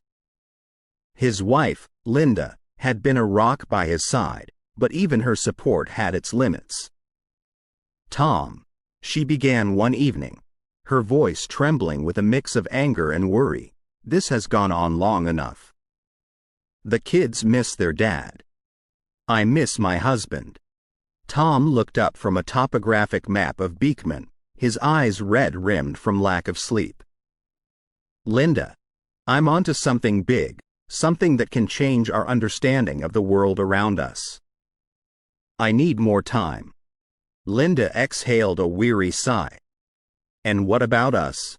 His wife, Linda, had been a rock by his side, but even her support had its limits. "Tom," she began one evening, her voice trembling with a mix of anger and worry, "this has gone on long enough. The kids miss their dad. I miss my husband." Tom looked up from a topographic map of Beekman, his eyes red-rimmed from lack of sleep. "Linda, I'm onto something big, something that can change our understanding of the world around us. I need more time." Linda exhaled a weary sigh. "And what about us?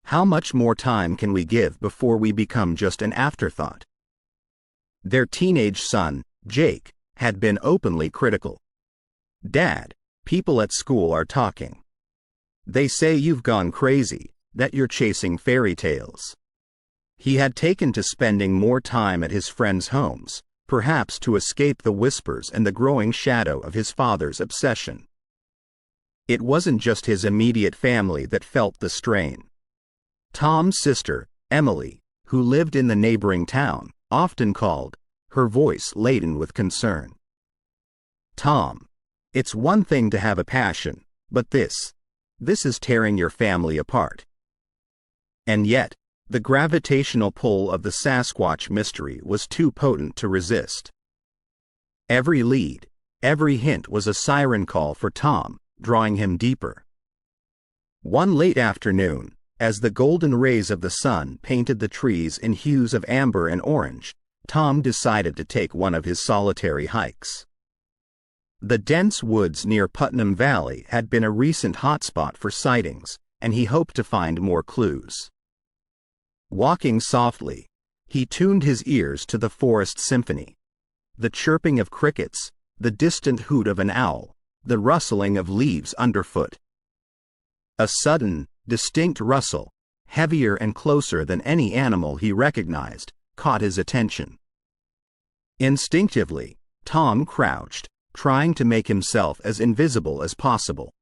How much more time can we give before we become just an afterthought?" Their teenage son, Jake, had been openly critical. "Dad, people at school are talking. They say you've gone crazy, that you're chasing fairy tales." He had taken to spending more time at his friends' homes, perhaps to escape the whispers and the growing shadow of his father's obsession. It wasn't just his immediate family that felt the strain. Tom's sister, Emily, who lived in the neighboring town, often called, her voice laden with concern. "Tom, it's one thing to have a passion, but this is tearing your family apart." And yet, the gravitational pull of the Sasquatch mystery was too potent to resist. Every lead, every hint was a siren call for Tom, drawing him deeper. One late afternoon, as the golden rays of the sun painted the trees in hues of amber and orange, Tom decided to take one of his solitary hikes. The dense woods near Putnam Valley had been a recent hotspot for sightings, and he hoped to find more clues. Walking softly, he tuned his ears to the forest symphony. The chirping of crickets, the distant hoot of an owl, the rustling of leaves underfoot. A sudden, distinct rustle, heavier and closer than any animal he recognized, caught his attention. Instinctively, Tom crouched, trying to make himself as invisible as possible.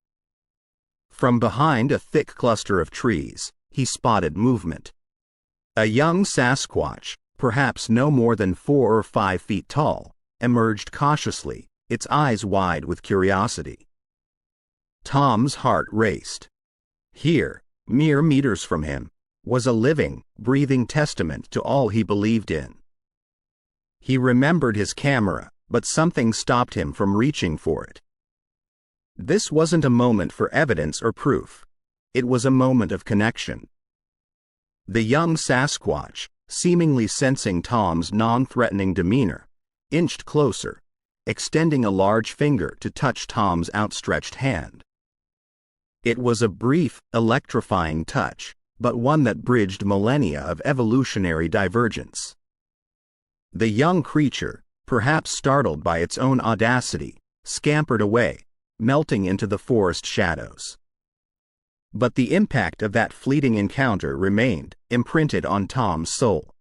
From behind a thick cluster of trees, he spotted movement. A young Sasquatch, perhaps no more than 4 or 5 feet tall, emerged cautiously, its eyes wide with curiosity. Tom's heart raced. Here, mere meters from him, was a living, breathing testament to all he believed in. He remembered his camera, but something stopped him from reaching for it. This wasn't a moment for evidence or proof. It was a moment of connection. The young Sasquatch, seemingly sensing Tom's non-threatening demeanor, inched closer, extending a large finger to touch Tom's outstretched hand. It was a brief, electrifying touch, but one that bridged millennia of evolutionary divergence. The young creature, perhaps startled by its own audacity, scampered away, melting into the forest shadows. But the impact of that fleeting encounter remained imprinted on Tom's soul.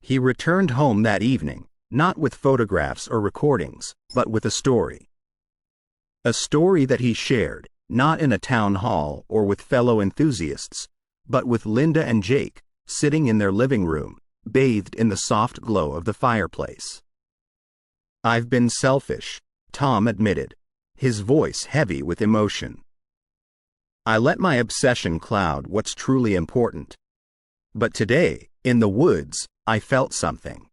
He returned home that evening, not with photographs or recordings, but with a story. A story that he shared, not in a town hall or with fellow enthusiasts, but with Linda and Jake, sitting in their living room, bathed in the soft glow of the fireplace. "I've been selfish," Tom admitted, his voice heavy with emotion. "I let my obsession cloud what's truly important. But today, in the woods, I felt something.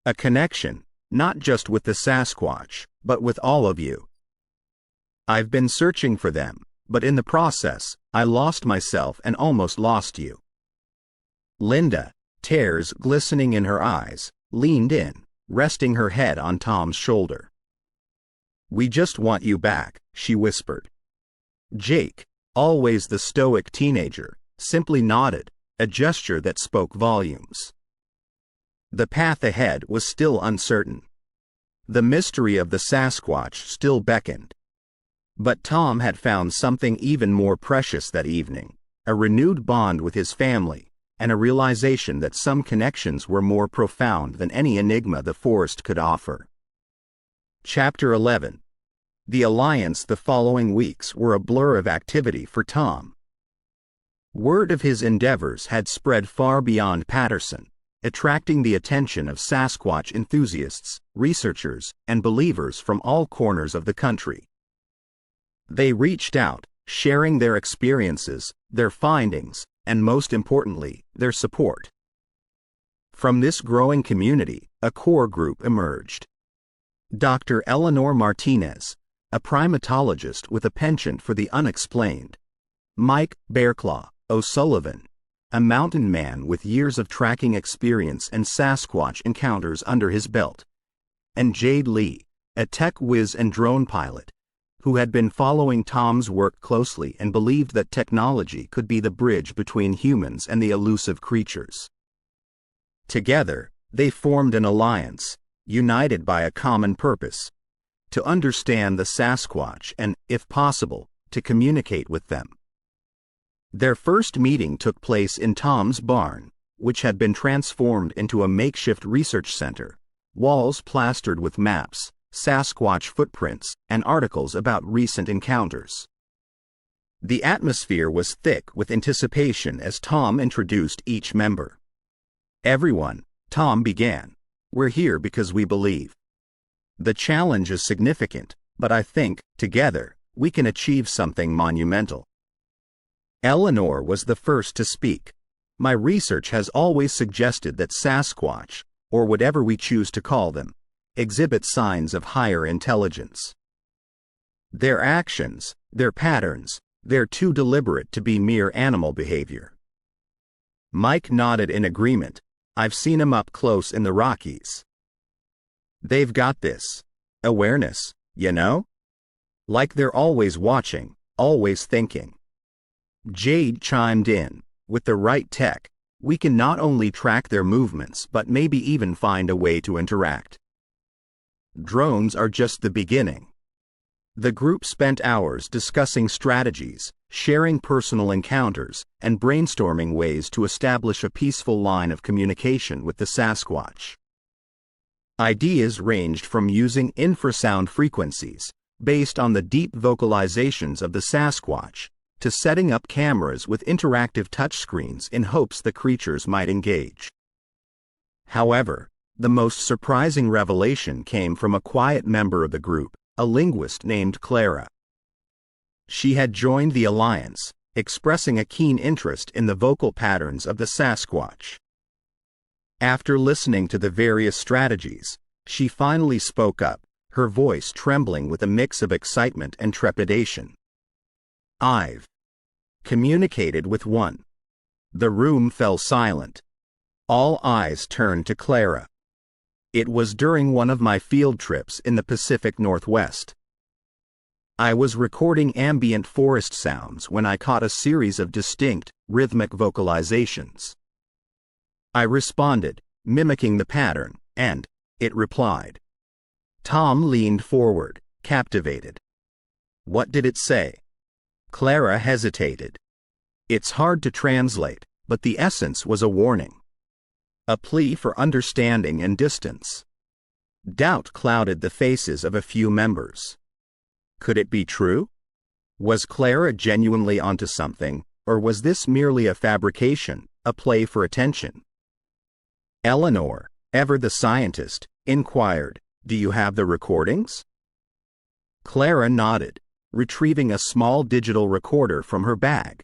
A connection, not just with the Sasquatch, but with all of you. I've been searching for them, but in the process, I lost myself and almost lost you." Linda, tears glistening in her eyes, leaned in, resting her head on Tom's shoulder. "We just want you back," she whispered. Jake, always the stoic teenager, simply nodded, a gesture that spoke volumes. The path ahead was still uncertain. The mystery of the Sasquatch still beckoned. But Tom had found something even more precious that evening, a renewed bond with his family, and a realization that some connections were more profound than any enigma the forest could offer. Chapter 11. The Alliance. The following weeks were a blur of activity for Tom. Word of his endeavors had spread far beyond Patterson, attracting the attention of Sasquatch enthusiasts, researchers, and believers from all corners of the country. They reached out, sharing their experiences, their findings, and most importantly, their support. From this growing community, a core group emerged. Dr. Eleanor Martinez, a primatologist with a penchant for the unexplained. Mike Bearclaw O'Sullivan, a mountain man with years of tracking experience and Sasquatch encounters under his belt. And Jade Lee, a tech whiz and drone pilot, who had been following Tom's work closely and believed that technology could be the bridge between humans and the elusive creatures. Together, they formed an alliance, united by a common purpose: to understand the Sasquatch and, if possible, to communicate with them. Their first meeting took place in Tom's barn, which had been transformed into a makeshift research center, walls plastered with maps, Sasquatch footprints, and articles about recent encounters. The atmosphere was thick with anticipation as Tom introduced each member. "Everyone," Tom began, "we're here because we believe. The challenge is significant, but I think, together, we can achieve something monumental." Eleanor was the first to speak. "My research has always suggested that Sasquatch, or whatever we choose to call them, exhibit signs of higher intelligence. Their actions, their patterns, they're too deliberate to be mere animal behavior." Mike nodded in agreement. "I've seen 'em up close in the Rockies. They've got this awareness, you know? Like they're always watching, always thinking." Jade chimed in, "With the right tech, we can not only track their movements but maybe even find a way to interact." Drones are just the beginning. The group spent hours discussing strategies, sharing personal encounters, and brainstorming ways to establish a peaceful line of communication with the Sasquatch. Ideas ranged from using infrasound frequencies, based on the deep vocalizations of the Sasquatch, to setting up cameras with interactive touchscreens in hopes the creatures might engage. However, the most surprising revelation came from a quiet member of the group, a linguist named Clara. She had joined the alliance, expressing a keen interest in the vocal patterns of the Sasquatch. After listening to the various strategies, she finally spoke up, her voice trembling with a mix of excitement and trepidation. "I've communicated with one." The room fell silent. All eyes turned to Clara. It was during one of my field trips in the Pacific Northwest. I was recording ambient forest sounds when I caught a series of distinct, rhythmic vocalizations. I responded, mimicking the pattern, and it replied. Tom leaned forward, captivated. What did it say? Clara hesitated. It's hard to translate, but the essence was a warning. A plea for understanding and distance. Doubt clouded the faces of a few members. Could it be true? Was Clara genuinely onto something, or was this merely a fabrication, a play for attention? Eleanor, ever the scientist, inquired, Do you have the recordings? Clara nodded, retrieving a small digital recorder from her bag.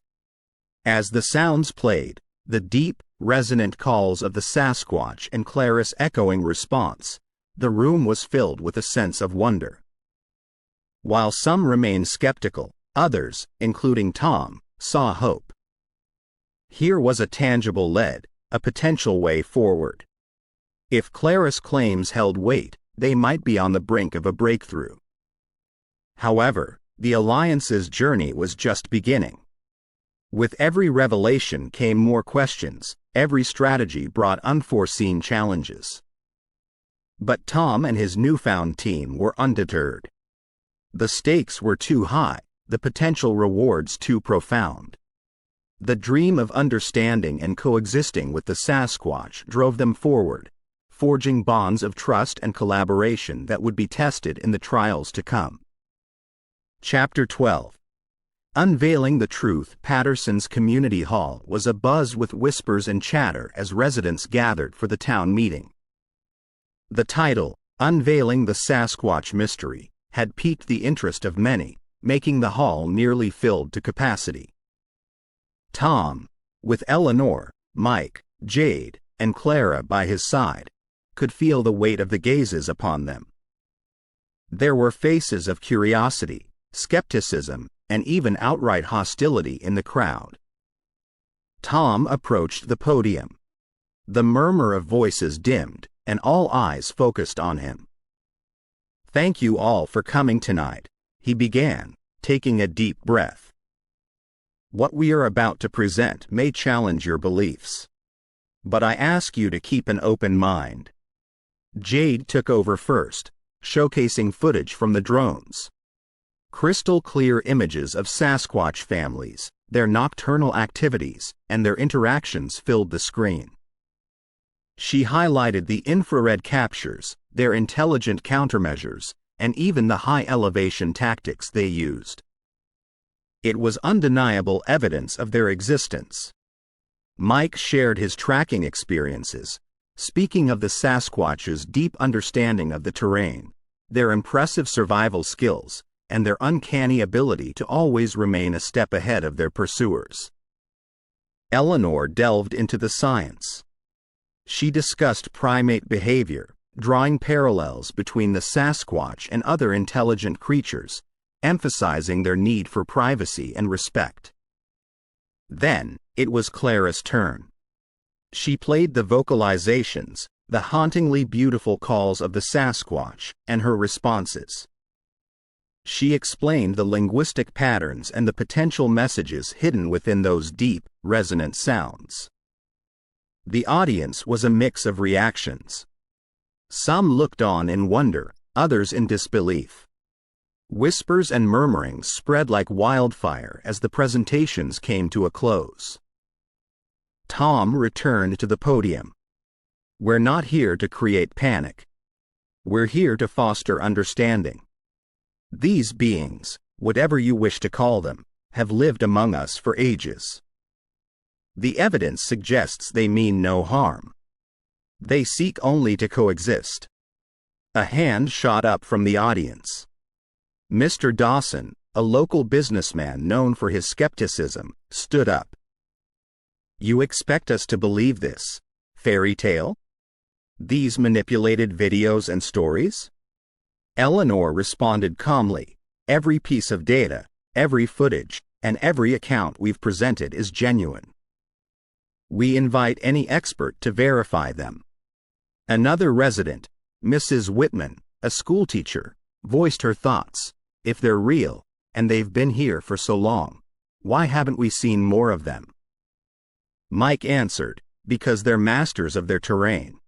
As the sounds played, the deep, resonant calls of the Sasquatch and Clara's echoing response, the room was filled with a sense of wonder. While some remained skeptical, others, including Tom, saw hope. Here was a tangible lead, a potential way forward. If Clara's claims held weight, they might be on the brink of a breakthrough. However, the Alliance's journey was just beginning. With every revelation came more questions, every strategy brought unforeseen challenges. But Tom and his newfound team were undeterred. The stakes were too high, the potential rewards too profound. The dream of understanding and coexisting with the Sasquatch drove them forward, forging bonds of trust and collaboration that would be tested in the trials to come. Chapter 12. Unveiling the Truth. Patterson's Community Hall was abuzz with whispers and chatter as residents gathered for the town meeting. The title, Unveiling the Sasquatch Mystery, had piqued the interest of many, making the hall nearly filled to capacity. Tom, with Eleanor, Mike, Jade, and Clara by his side, could feel the weight of the gazes upon them. There were faces of curiosity, skepticism, and even outright hostility in the crowd. Tom approached the podium. The murmur of voices dimmed, and all eyes focused on him. Thank you all for coming tonight, he began, taking a deep breath. What we are about to present may challenge your beliefs. But I ask you to keep an open mind. Jade took over first, showcasing footage from the drones. Crystal clear images of Sasquatch families, their nocturnal activities, and their interactions filled the screen. She highlighted the infrared captures, their intelligent countermeasures, and even the high-elevation tactics they used. It was undeniable evidence of their existence. Mike shared his tracking experiences, speaking of the Sasquatch's deep understanding of the terrain, their impressive survival skills, and their uncanny ability to always remain a step ahead of their pursuers. Eleanor delved into the science. She discussed primate behavior, drawing parallels between the Sasquatch and other intelligent creatures, emphasizing their need for privacy and respect. Then, it was Clara's turn. She played the vocalizations, the hauntingly beautiful calls of the Sasquatch, and her responses. She explained the linguistic patterns and the potential messages hidden within those deep, resonant sounds. The audience was a mix of reactions. Some looked on in wonder, others in disbelief. Whispers and murmurings spread like wildfire as the presentations came to a close. Tom returned to the podium. We're not here to create panic. We're here to foster understanding. These beings, whatever you wish to call them, have lived among us for ages. The evidence suggests they mean no harm. They seek only to coexist. A hand shot up from the audience. Mr. Dawson, a local businessman known for his skepticism, stood up. You expect us to believe this fairy tale? These manipulated videos and stories? Eleanor responded calmly, every piece of data, every footage, and every account we've presented is genuine. We invite any expert to verify them. Another resident, Mrs. Whitman, a schoolteacher, voiced her thoughts. If they're real, and they've been here for so long, why haven't we seen more of them? Mike answered, because they're masters of their terrain.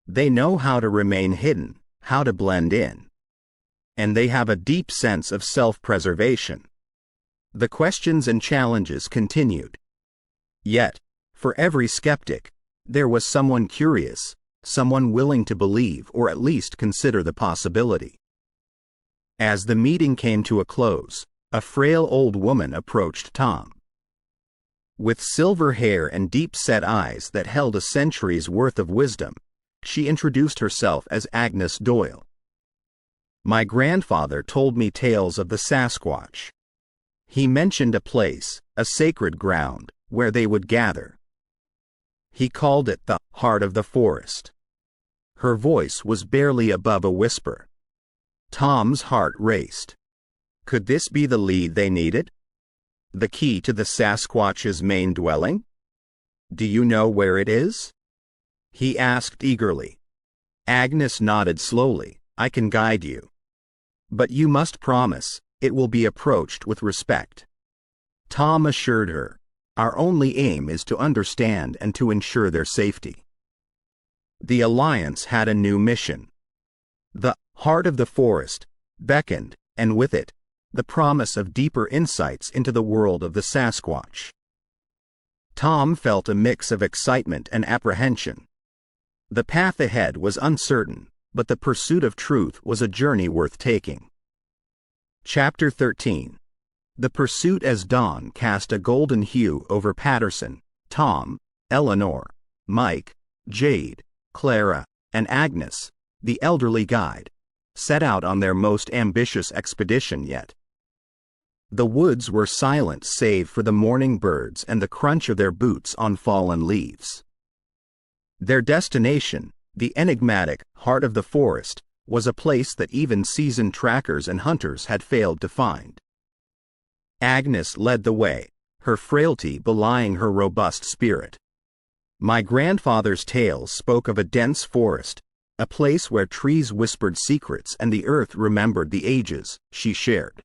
They know how to remain hidden, how to blend in. And they have a deep sense of self-preservation. The questions and challenges continued. Yet, for every skeptic, there was someone curious, someone willing to believe or at least consider the possibility. As the meeting came to a close, a frail old woman approached Tom. With silver hair and deep-set eyes that held a century's worth of wisdom, she introduced herself as Agnes Doyle. My grandfather told me tales of the Sasquatch. He mentioned a place, a sacred ground, where they would gather. He called it the heart of the forest. Her voice was barely above a whisper. Tom's heart raced. Could this be the lead they needed? The key to the Sasquatch's main dwelling? Do you know where it is? He asked eagerly. Agnes nodded slowly. I can guide you. But you must promise, it will be approached with respect. Tom assured her, our only aim is to understand and to ensure their safety. The Alliance had a new mission. The heart of the forest beckoned, and with it, the promise of deeper insights into the world of the Sasquatch. Tom felt a mix of excitement and apprehension. The path ahead was uncertain, but the pursuit of truth was a journey worth taking. Chapter 13. The pursuit. As dawn cast a golden hue over Patterson, Tom, Eleanor, Mike, Jade, Clara, and Agnes, the elderly guide, set out on their most ambitious expedition yet. The woods were silent save for the morning birds and the crunch of their boots on fallen leaves. Their destination, the enigmatic heart of the forest, was a place that even seasoned trackers and hunters had failed to find. Agnes led the way, her frailty belying her robust spirit. My grandfather's tales spoke of a dense forest, a place where trees whispered secrets and the earth remembered the ages, she shared.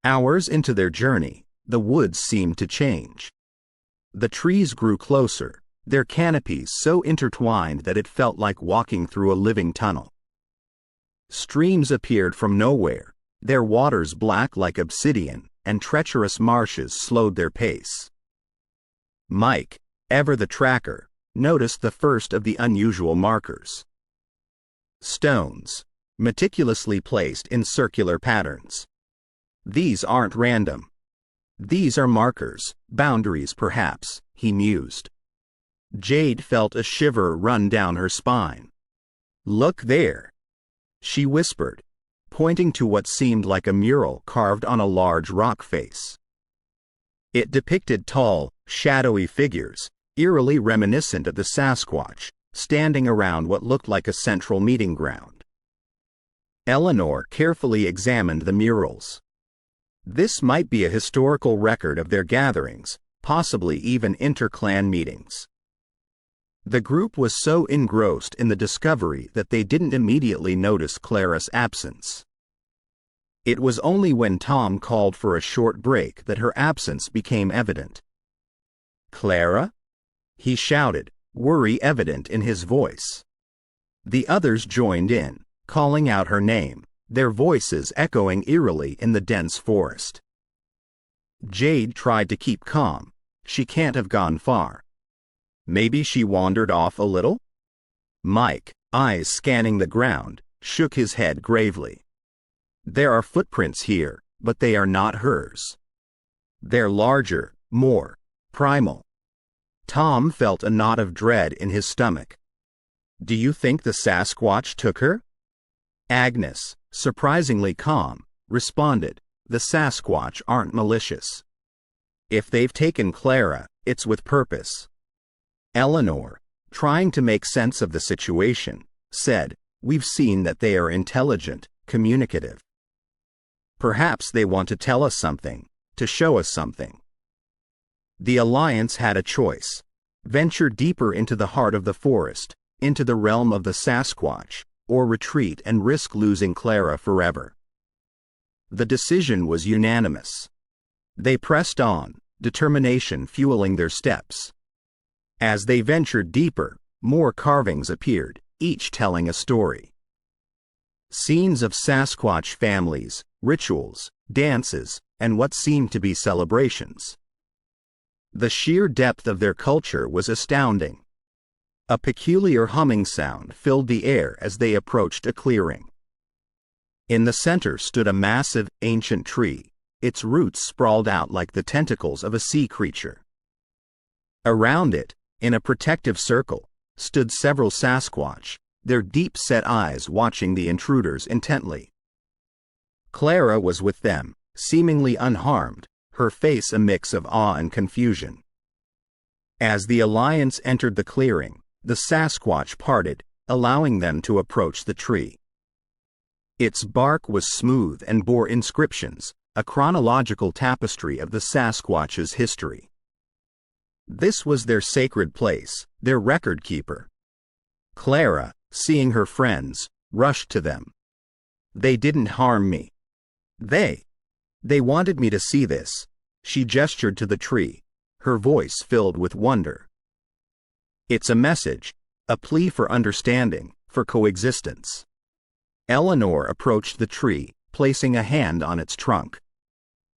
Hours into their journey, the woods seemed to change. The trees grew closer, their canopies so intertwined that it felt like walking through a living tunnel. Streams appeared from nowhere, their waters black like obsidian, and treacherous marshes slowed their pace. Mike, ever the tracker, noticed the first of the unusual markers. Stones, meticulously placed in circular patterns. These aren't random. These are markers, boundaries perhaps, he mused. Jade felt a shiver run down her spine. Look there, she whispered, pointing to what seemed like a mural carved on a large rock face. It depicted tall, shadowy figures, eerily reminiscent of the Sasquatch, standing around what looked like a central meeting ground. Eleanor carefully examined the murals. This might be a historical record of their gatherings, possibly even inter-clan meetings. The group was so engrossed in the discovery that they didn't immediately notice Clara's absence. It was only when Tom called for a short break that her absence became evident. Clara? He shouted, worry evident in his voice. The others joined in, calling out her name, their voices echoing eerily in the dense forest. Jade tried to keep calm. She can't have gone far. Maybe she wandered off a little? Mike, eyes scanning the ground, shook his head gravely. There are footprints here, but they are not hers. They're larger, more primal. Tom felt a knot of dread in his stomach. Do you think the Sasquatch took her? Agnes, surprisingly calm, responded, the Sasquatch aren't malicious. If they've taken Clara, it's with purpose. Eleanor, trying to make sense of the situation, said, we've seen that they are intelligent, communicative. Perhaps they want to tell us something, to show us something. The Alliance had a choice: venture deeper into the heart of the forest, into the realm of the Sasquatch, or retreat and risk losing Clara forever. The decision was unanimous. They pressed on, determination fueling their steps. As they ventured deeper, more carvings appeared, each telling a story. Scenes of Sasquatch families, rituals, dances, and what seemed to be celebrations. The sheer depth of their culture was astounding. A peculiar humming sound filled the air as they approached a clearing. In the center stood a massive, ancient tree, its roots sprawled out like the tentacles of a sea creature. Around it, in a protective circle, stood several Sasquatch, their deep-set eyes watching the intruders intently. Clara was with them, seemingly unharmed, her face a mix of awe and confusion. As the alliance entered the clearing, the Sasquatch parted, allowing them to approach the tree. Its bark was smooth and bore inscriptions, a chronological tapestry of the Sasquatch's history. This was their sacred place, their record keeper. Clara, seeing her friends, rushed to them. "They didn't harm me. They wanted me to see this." She gestured to the tree, her voice filled with wonder. "It's a message, a plea for understanding, for coexistence." Eleanor approached the tree, placing a hand on its trunk.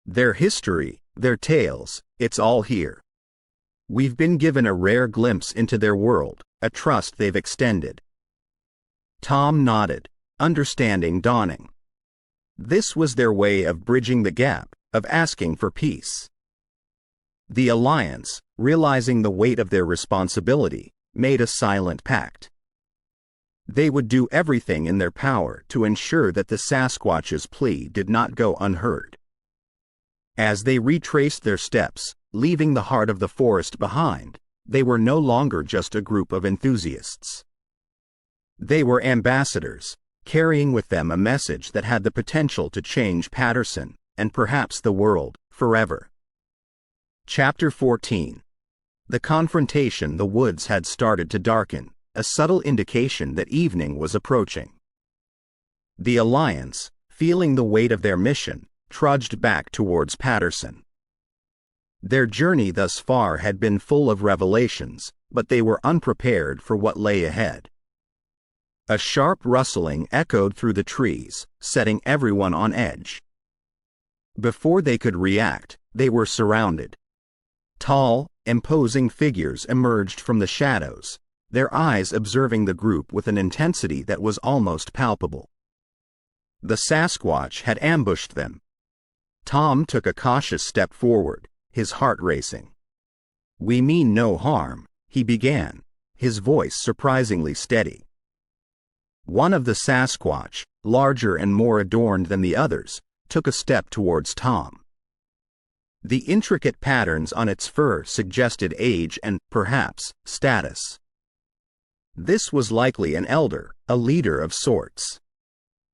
"Their history, their tales, it's all here. We've been given a rare glimpse into their world, a trust they've extended." Tom nodded, understanding dawning. This was their way of bridging the gap, of asking for peace. The alliance, realizing the weight of their responsibility, made a silent pact. They would do everything in their power to ensure that the Sasquatch's plea did not go unheard. As they retraced their steps, leaving the heart of the forest behind, they were no longer just a group of enthusiasts. They were ambassadors, carrying with them a message that had the potential to change Patterson, and perhaps the world, forever. Chapter 14. The confrontation. The woods had started to darken, a subtle indication that evening was approaching. The alliance, feeling the weight of their mission, trudged back towards Patterson. Their journey thus far had been full of revelations, but they were unprepared for what lay ahead. A sharp rustling echoed through the trees, setting everyone on edge. Before they could react, they were surrounded. Tall, imposing figures emerged from the shadows, their eyes observing the group with an intensity that was almost palpable. The Sasquatch had ambushed them. Tom took a cautious step forward, his heart racing. "We mean no harm," he began, his voice surprisingly steady. One of the Sasquatch, larger and more adorned than the others, took a step towards Tom. The intricate patterns on its fur suggested age and, perhaps, status. This was likely an elder, a leader of sorts.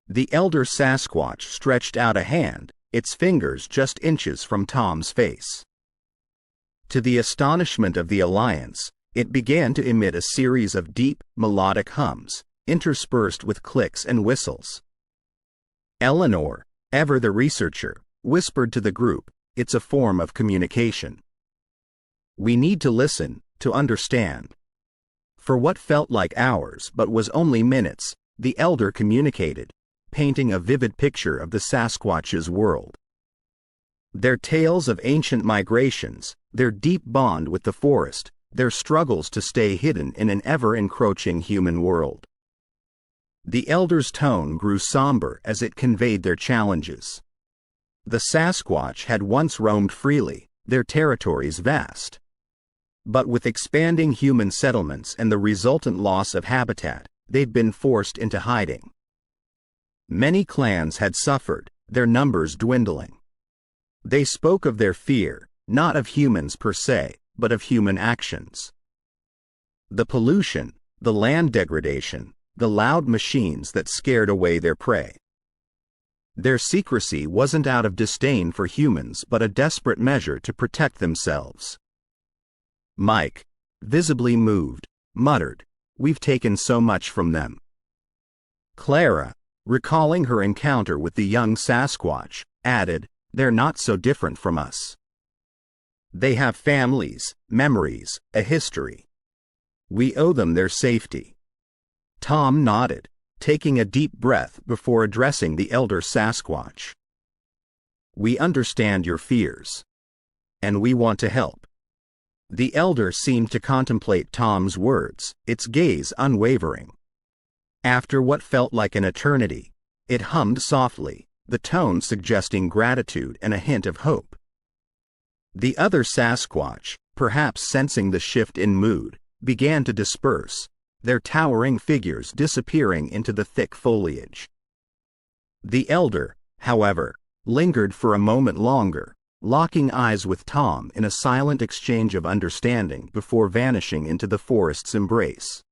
The elder Sasquatch stretched out a hand, its fingers just inches from Tom's face. To the astonishment of the alliance, it began to emit a series of deep, melodic hums, interspersed with clicks and whistles. Eleanor, ever the researcher, whispered to the group, "It's a form of communication. We need to listen, to understand." For what felt like hours but was only minutes, the elder communicated, painting a vivid picture of the Sasquatch's world. Their tales of ancient migrations, their deep bond with the forest, their struggles to stay hidden in an ever-encroaching human world. The elder's tone grew somber as it conveyed their challenges. The Sasquatch had once roamed freely, their territories vast. But with expanding human settlements and the resultant loss of habitat, they'd been forced into hiding. Many clans had suffered, their numbers dwindling. They spoke of their fear, not of humans per se, but of human actions. The pollution, the land degradation, the loud machines that scared away their prey. Their secrecy wasn't out of disdain for humans but a desperate measure to protect themselves. Mike, visibly moved, muttered, We've taken so much from them. Clara, recalling her encounter with the young Sasquatch, added, "They're not so different from us. They have families, memories, a history. We owe them their safety." Tom nodded, taking a deep breath before addressing the elder Sasquatch. "We understand your fears. And we want to help." The elder seemed to contemplate Tom's words, its gaze unwavering. After what felt like an eternity, it hummed softly, the tone suggesting gratitude and a hint of hope. The other Sasquatch, perhaps sensing the shift in mood, began to disperse, their towering figures disappearing into the thick foliage. The elder, however, lingered for a moment longer, locking eyes with Tom in a silent exchange of understanding before vanishing into the forest's embrace.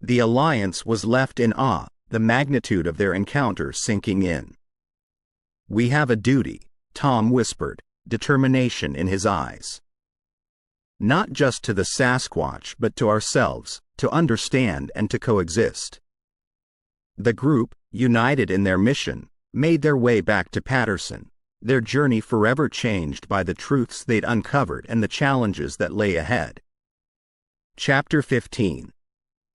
The Alliance was left in awe, the magnitude of their encounter sinking in. "We have a duty," Tom whispered, determination in his eyes. "Not just to the Sasquatch but to ourselves, to understand and to coexist." The group, united in their mission, made their way back to Patterson, their journey forever changed by the truths they'd uncovered and the challenges that lay ahead. Chapter 15.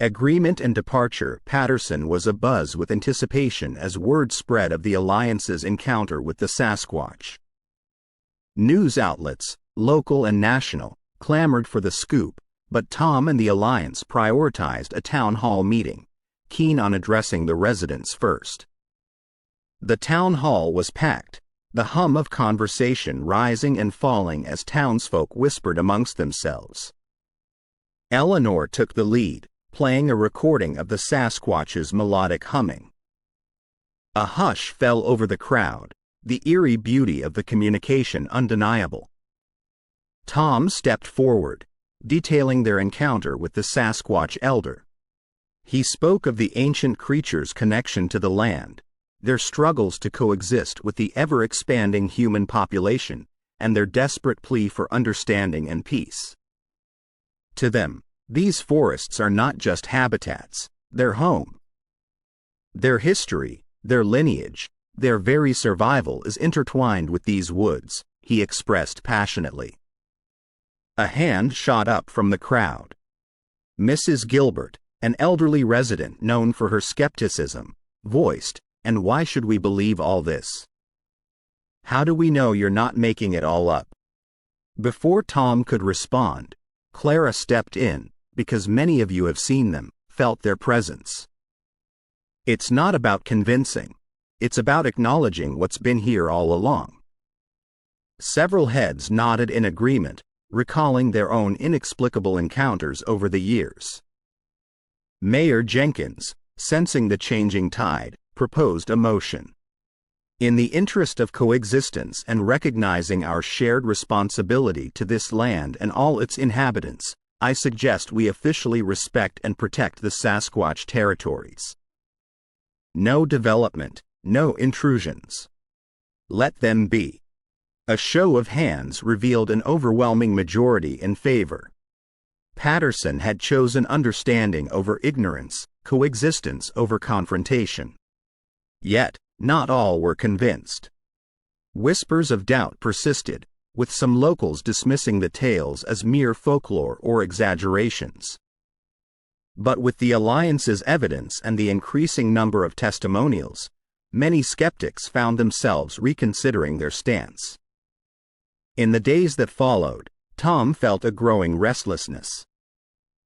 Agreement and Departure. Patterson was abuzz with anticipation as word spread of the Alliance's encounter with the Sasquatch. News outlets, local and national, clamored for the scoop, but Tom and the Alliance prioritized a town hall meeting, keen on addressing the residents first. The town hall was packed, the hum of conversation rising and falling as townsfolk whispered amongst themselves. Eleanor took the lead, playing a recording of the Sasquatch's melodic humming. A hush fell over the crowd, the eerie beauty of the communication undeniable. Tom stepped forward, detailing their encounter with the Sasquatch elder. He spoke of the ancient creature's connection to the land, their struggles to coexist with the ever-expanding human population, and their desperate plea for understanding and peace. To them, these forests are not just habitats, they're home. Their history, their lineage, their very survival is intertwined with these woods, he expressed passionately. A hand shot up from the crowd. Mrs. Gilbert, an elderly resident known for her skepticism, voiced, "And why should we believe all this? How do we know you're not making it all up?" Before Tom could respond, Clara stepped in, "Because many of you have seen them, felt their presence. It's not about convincing, it's about acknowledging what's been here all along." Several heads nodded in agreement, recalling their own inexplicable encounters over the years. Mayor Jenkins, sensing the changing tide, proposed a motion. "In the interest of coexistence and recognizing our shared responsibility to this land and all its inhabitants, I suggest we officially respect and protect the Sasquatch territories. No development, no intrusions. Let them be." A show of hands revealed an overwhelming majority in favor. Patterson had chosen understanding over ignorance, coexistence over confrontation. Yet, not all were convinced. Whispers of doubt persisted, with some locals dismissing the tales as mere folklore or exaggerations. But with the Alliance's evidence and the increasing number of testimonials, many skeptics found themselves reconsidering their stance. In the days that followed, Tom felt a growing restlessness.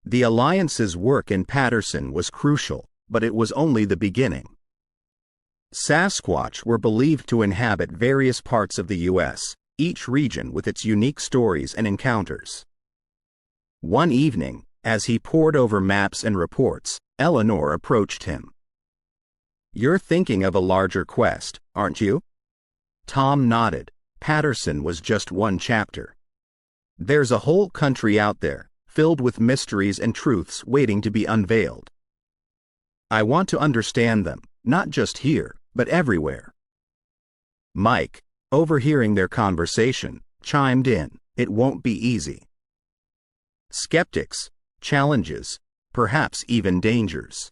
The Alliance's work in Patterson was crucial, but it was only the beginning. Sasquatch were believed to inhabit various parts of the U.S., each region with its unique stories and encounters. One evening, as he pored over maps and reports, Eleanor approached him. "You're thinking of a larger quest, aren't you?" Tom nodded. Patterson was just one chapter. "There's a whole country out there, filled with mysteries and truths waiting to be unveiled. I want to understand them, not just here, but everywhere." Mike, overhearing their conversation, chimed in, "It won't be easy. Skeptics, challenges, perhaps even dangers.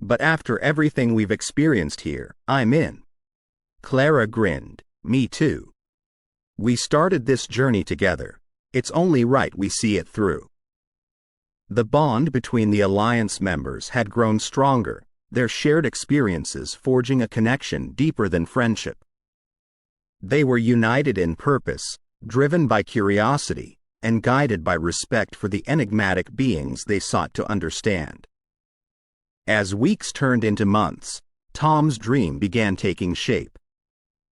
But after everything we've experienced here, I'm in. Clara grinned. Me too. We started this journey together. It's only right we see it through. The bond between the Alliance members had grown stronger, their shared experiences forging a connection deeper than friendship. They were united in purpose, driven by curiosity, and guided by respect for the enigmatic beings they sought to understand. As weeks turned into months, Tom's dream began taking shape.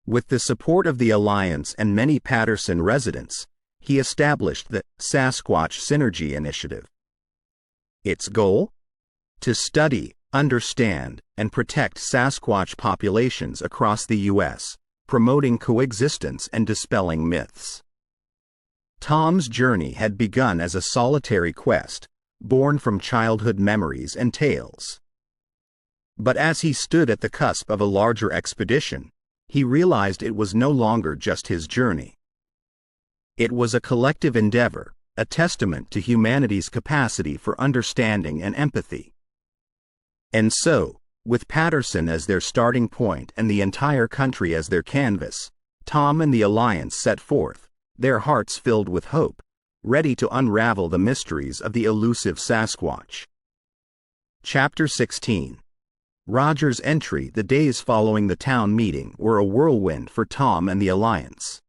With the support of the Alliance and many Patterson residents, he established the Sasquatch Synergy Initiative. Its goal? To study, understand, and protect Sasquatch populations across the U.S., promoting coexistence and dispelling myths. Tom's journey had begun as a solitary quest, born from childhood memories and tales. But as he stood at the cusp of a larger expedition, he realized it was no longer just his journey. It was a collective endeavor, a testament to humanity's capacity for understanding and empathy. And so, with Patterson as their starting point and the entire country as their canvas, Tom and the Alliance set forth, their hearts filled with hope, ready to unravel the mysteries of the elusive Sasquatch. Chapter 16. Roger's entry. The days following the town meeting were a whirlwind for Tom and the Alliance.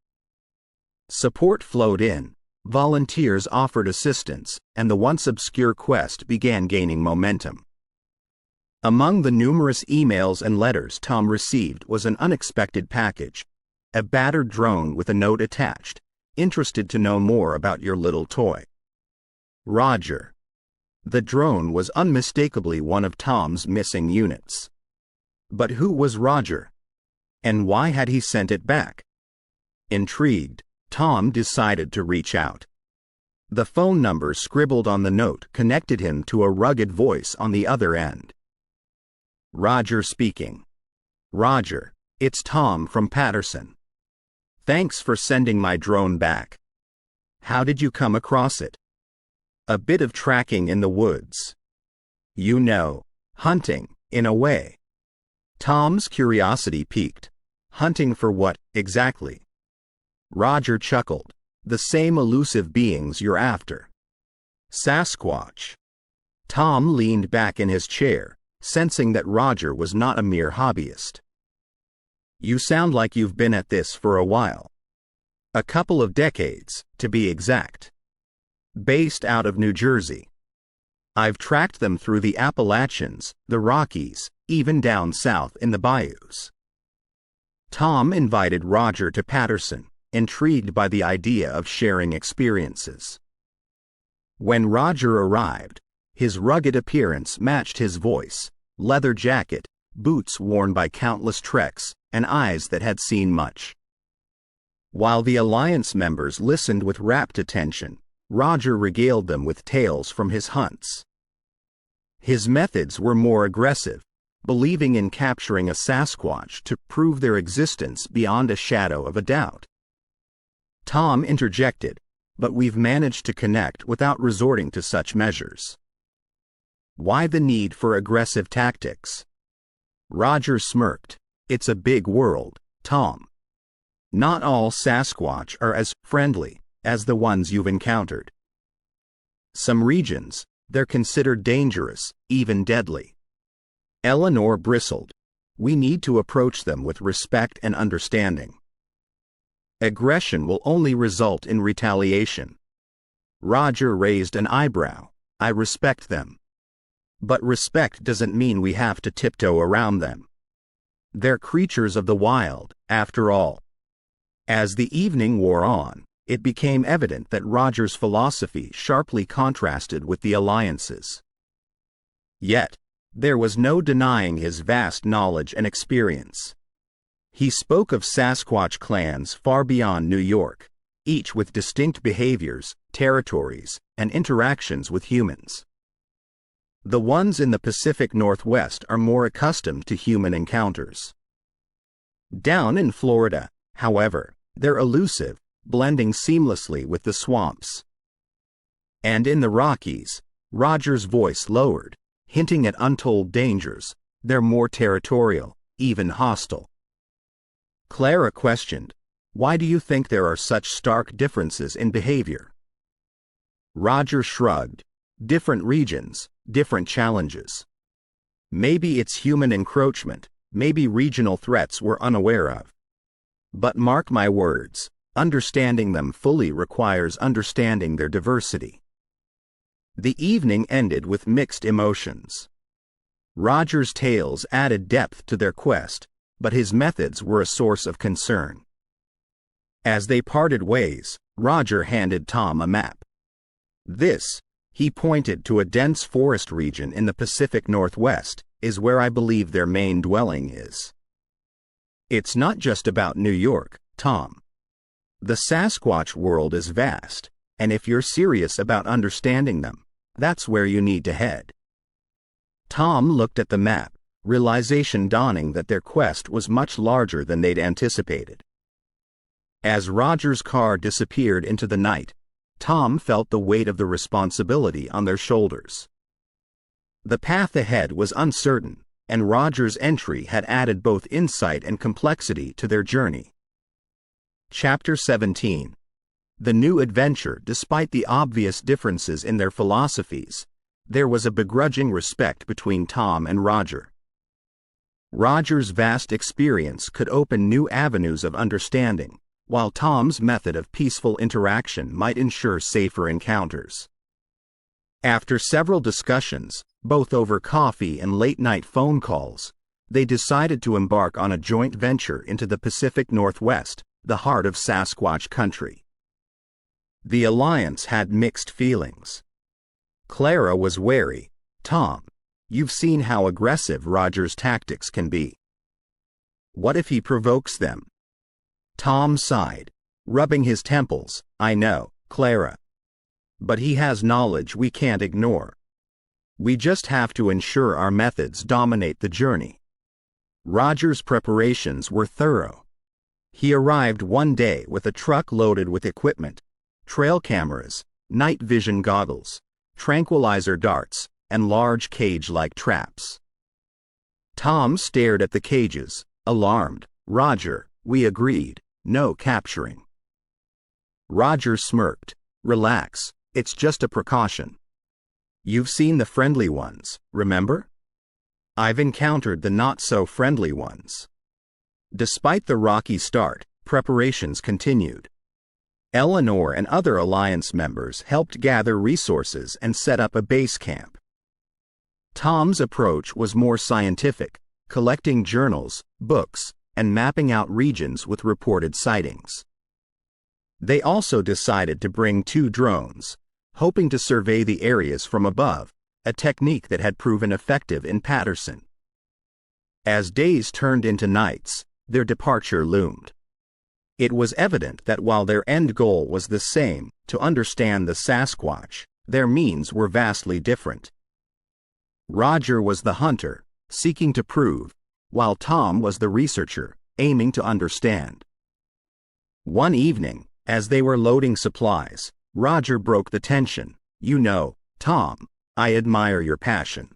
Support flowed in, volunteers offered assistance, and the once obscure quest began gaining momentum. Among the numerous emails and letters Tom received was an unexpected package, a battered drone with a note attached, interested to know more about your little toy. Roger. The drone was unmistakably one of Tom's missing units. But who was Roger? And why had he sent it back? Intrigued, Tom decided to reach out. The phone number scribbled on the note connected him to a rugged voice on the other end. Roger speaking. Roger, it's Tom from Patterson. Thanks for sending my drone back. How did you come across it? A bit of tracking in the woods. You know, hunting, in a way. Tom's curiosity piqued. Hunting for what, exactly? Roger chuckled. The same elusive beings you're after. Sasquatch. Tom leaned back in his chair, sensing that Roger was not a mere hobbyist. You sound like you've been at this for a while. A couple of decades, to be exact. Based out of New Jersey. I've tracked them through the Appalachians, the Rockies, even down south in the bayous. Tom invited Roger to Patterson, intrigued by the idea of sharing experiences. When Roger arrived, his rugged appearance matched his voice, leather jacket, boots worn by countless treks, and eyes that had seen much. While the Alliance members listened with rapt attention, Roger regaled them with tales from his hunts. His methods were more aggressive, believing in capturing a Sasquatch to prove their existence beyond a shadow of a doubt. Tom interjected, but we've managed to connect without resorting to such measures. Why the need for aggressive tactics? Roger smirked. It's a big world, Tom. Not all Sasquatch are as friendly as the ones you've encountered. Some regions, they're considered dangerous, even deadly. Eleanor bristled. We need to approach them with respect and understanding. Aggression will only result in retaliation. Roger raised an eyebrow. I respect them. But respect doesn't mean we have to tiptoe around them. They're creatures of the wild, after all. As the evening wore on, it became evident that Roger's philosophy sharply contrasted with the Alliance's. Yet, there was no denying his vast knowledge and experience. He spoke of Sasquatch clans far beyond New York, each with distinct behaviors, territories, and interactions with humans. The ones in the Pacific Northwest are more accustomed to human encounters. Down in Florida, however, they're elusive, blending seamlessly with the swamps. And in the Rockies, Roger's voice lowered, hinting at untold dangers. They're more territorial, even hostile. Clara questioned, "Why do you think there are such stark differences in behavior?" Roger shrugged. "Different regions, different challenges. Maybe it's human encroachment, maybe regional threats we're unaware of. But mark my words, understanding them fully requires understanding their diversity." The evening ended with mixed emotions. Roger's tales added depth to their quest, but his methods were a source of concern. As they parted ways, Roger handed Tom a map. "This," he pointed to a dense forest region in the Pacific Northwest, "is where I believe their main dwelling is." "It's not just about New York, Tom. The Sasquatch world is vast, and if you're serious about understanding them, that's where you need to head." Tom looked at the map, realization dawning that their quest was much larger than they'd anticipated. As Roger's car disappeared into the night, Tom felt the weight of the responsibility on their shoulders. The path ahead was uncertain, and Roger's entry had added both insight and complexity to their journey. Chapter 17. The new adventure. Despite the obvious differences in their philosophies, there was a begrudging respect between Tom and Roger. Roger's vast experience could open new avenues of understanding, while Tom's method of peaceful interaction might ensure safer encounters. After several discussions, both over coffee and late-night phone calls, they decided to embark on a joint venture into the Pacific Northwest, the heart of Sasquatch country. The alliance had mixed feelings. Clara was wary. "Tom, you've seen how aggressive Roger's tactics can be. What if he provokes them?" Tom sighed, rubbing his temples. "I know, Clara. But he has knowledge we can't ignore. We just have to ensure our methods dominate the journey." Roger's preparations were thorough. He arrived one day with a truck loaded with equipment: trail cameras, night vision goggles, tranquilizer darts, and large cage-like traps. Tom stared at the cages, alarmed. "Roger, we agreed, no capturing." Roger smirked. "Relax, it's just a precaution. You've seen the friendly ones, remember? I've encountered the not-so-friendly ones." Despite the rocky start, preparations continued. Eleanor and other alliance members helped gather resources and set up a base camp. Tom's approach was more scientific, collecting journals, books, and mapping out regions with reported sightings. They also decided to bring 2 drones, hoping to survey the areas from above, a technique that had proven effective in Patterson. As days turned into nights, their departure loomed. It was evident that while their end goal was the same, to understand the Sasquatch, their means were vastly different. Roger was the hunter, seeking to prove, while Tom was the researcher, aiming to understand. One evening, as they were loading supplies, Roger broke the tension. "You know, Tom, I admire your passion.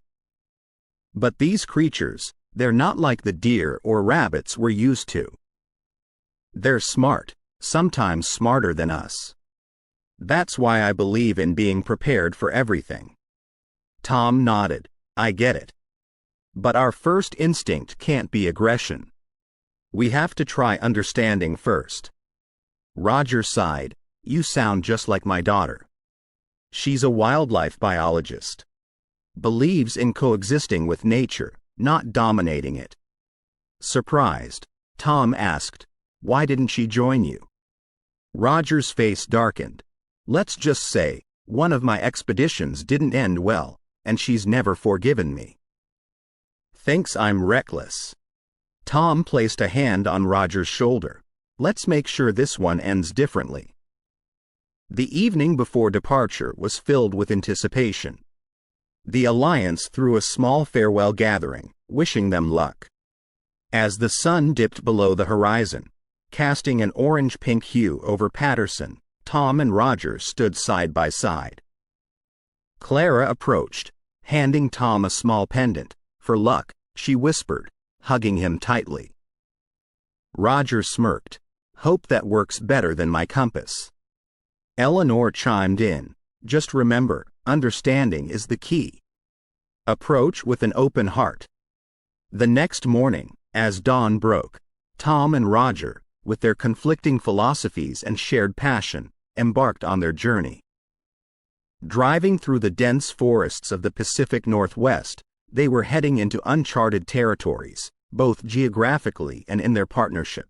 But these creatures, they're not like the deer or rabbits we're used to. They're smart, sometimes smarter than us. That's why I believe in being prepared for everything." Tom nodded. "I get it. But our first instinct can't be aggression. We have to try understanding first." Roger sighed. "You sound just like my daughter. She's a wildlife biologist. Believes in coexisting with nature, not dominating it." Surprised, Tom asked, "Why didn't she join you?" Roger's face darkened. "Let's just say, one of my expeditions didn't end well, and she's never forgiven me. Thinks I'm reckless." Tom placed a hand on Roger's shoulder. "Let's make sure this one ends differently." The evening before departure was filled with anticipation. The alliance threw a small farewell gathering, wishing them luck. As the sun dipped below the horizon, casting an orange-pink hue over Patterson, Tom and Roger stood side by side. Clara approached, handing Tom a small pendant. For luck, she whispered, hugging him tightly. Roger smirked. Hope that works better than my compass. Eleanor chimed in. Just remember, understanding is the key. Approach with an open heart. The next morning, as dawn broke, Tom and Roger, with their conflicting philosophies and shared passion, embarked on their journey. Driving through the dense forests of the Pacific Northwest, they were heading into uncharted territories, both geographically and in their partnership.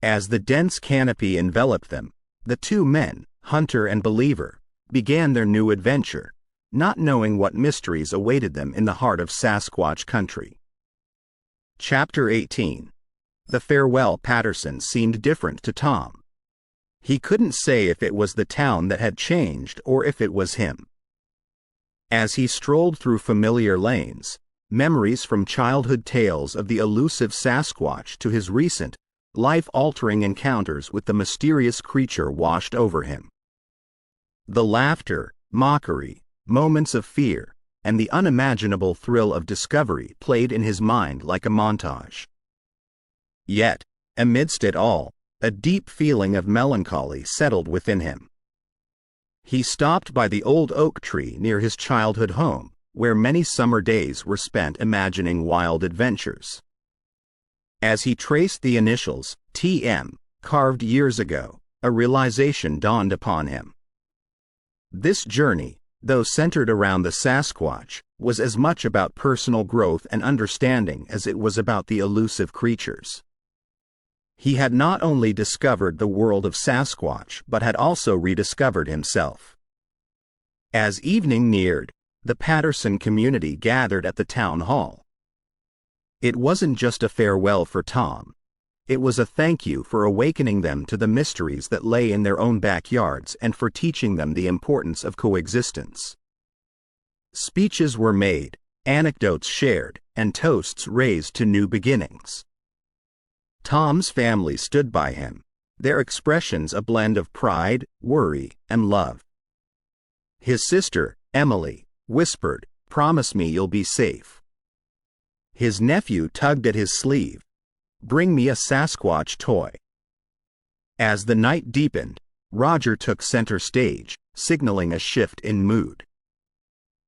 As the dense canopy enveloped them, the two men, hunter and believer, began their new adventure, not knowing what mysteries awaited them in the heart of Sasquatch country. Chapter 18. The farewell Patterson seemed different to Tom. He couldn't say if it was the town that had changed or if it was him. As he strolled through familiar lanes, memories from childhood tales of the elusive Sasquatch to his recent, life-altering encounters with the mysterious creature washed over him. The laughter, mockery, moments of fear, and the unimaginable thrill of discovery played in his mind like a montage. Yet, amidst it all, a deep feeling of melancholy settled within him. He stopped by the old oak tree near his childhood home, where many summer days were spent imagining wild adventures. As he traced the initials, TM, carved years ago, a realization dawned upon him. This journey, though centered around the Sasquatch, was as much about personal growth and understanding as it was about the elusive creatures. He had not only discovered the world of Sasquatch, but had also rediscovered himself. As evening neared, the Patterson community gathered at the town hall. It wasn't just a farewell for Tom. It was a thank you for awakening them to the mysteries that lay in their own backyards and for teaching them the importance of coexistence. Speeches were made, anecdotes shared, and toasts raised to new beginnings. Tom's family stood by him, their expressions a blend of pride, worry, and love. His sister, Emily, whispered, "Promise me you'll be safe." His nephew tugged at his sleeve, "Bring me a Sasquatch toy." As the night deepened, Roger took center stage, signaling a shift in mood.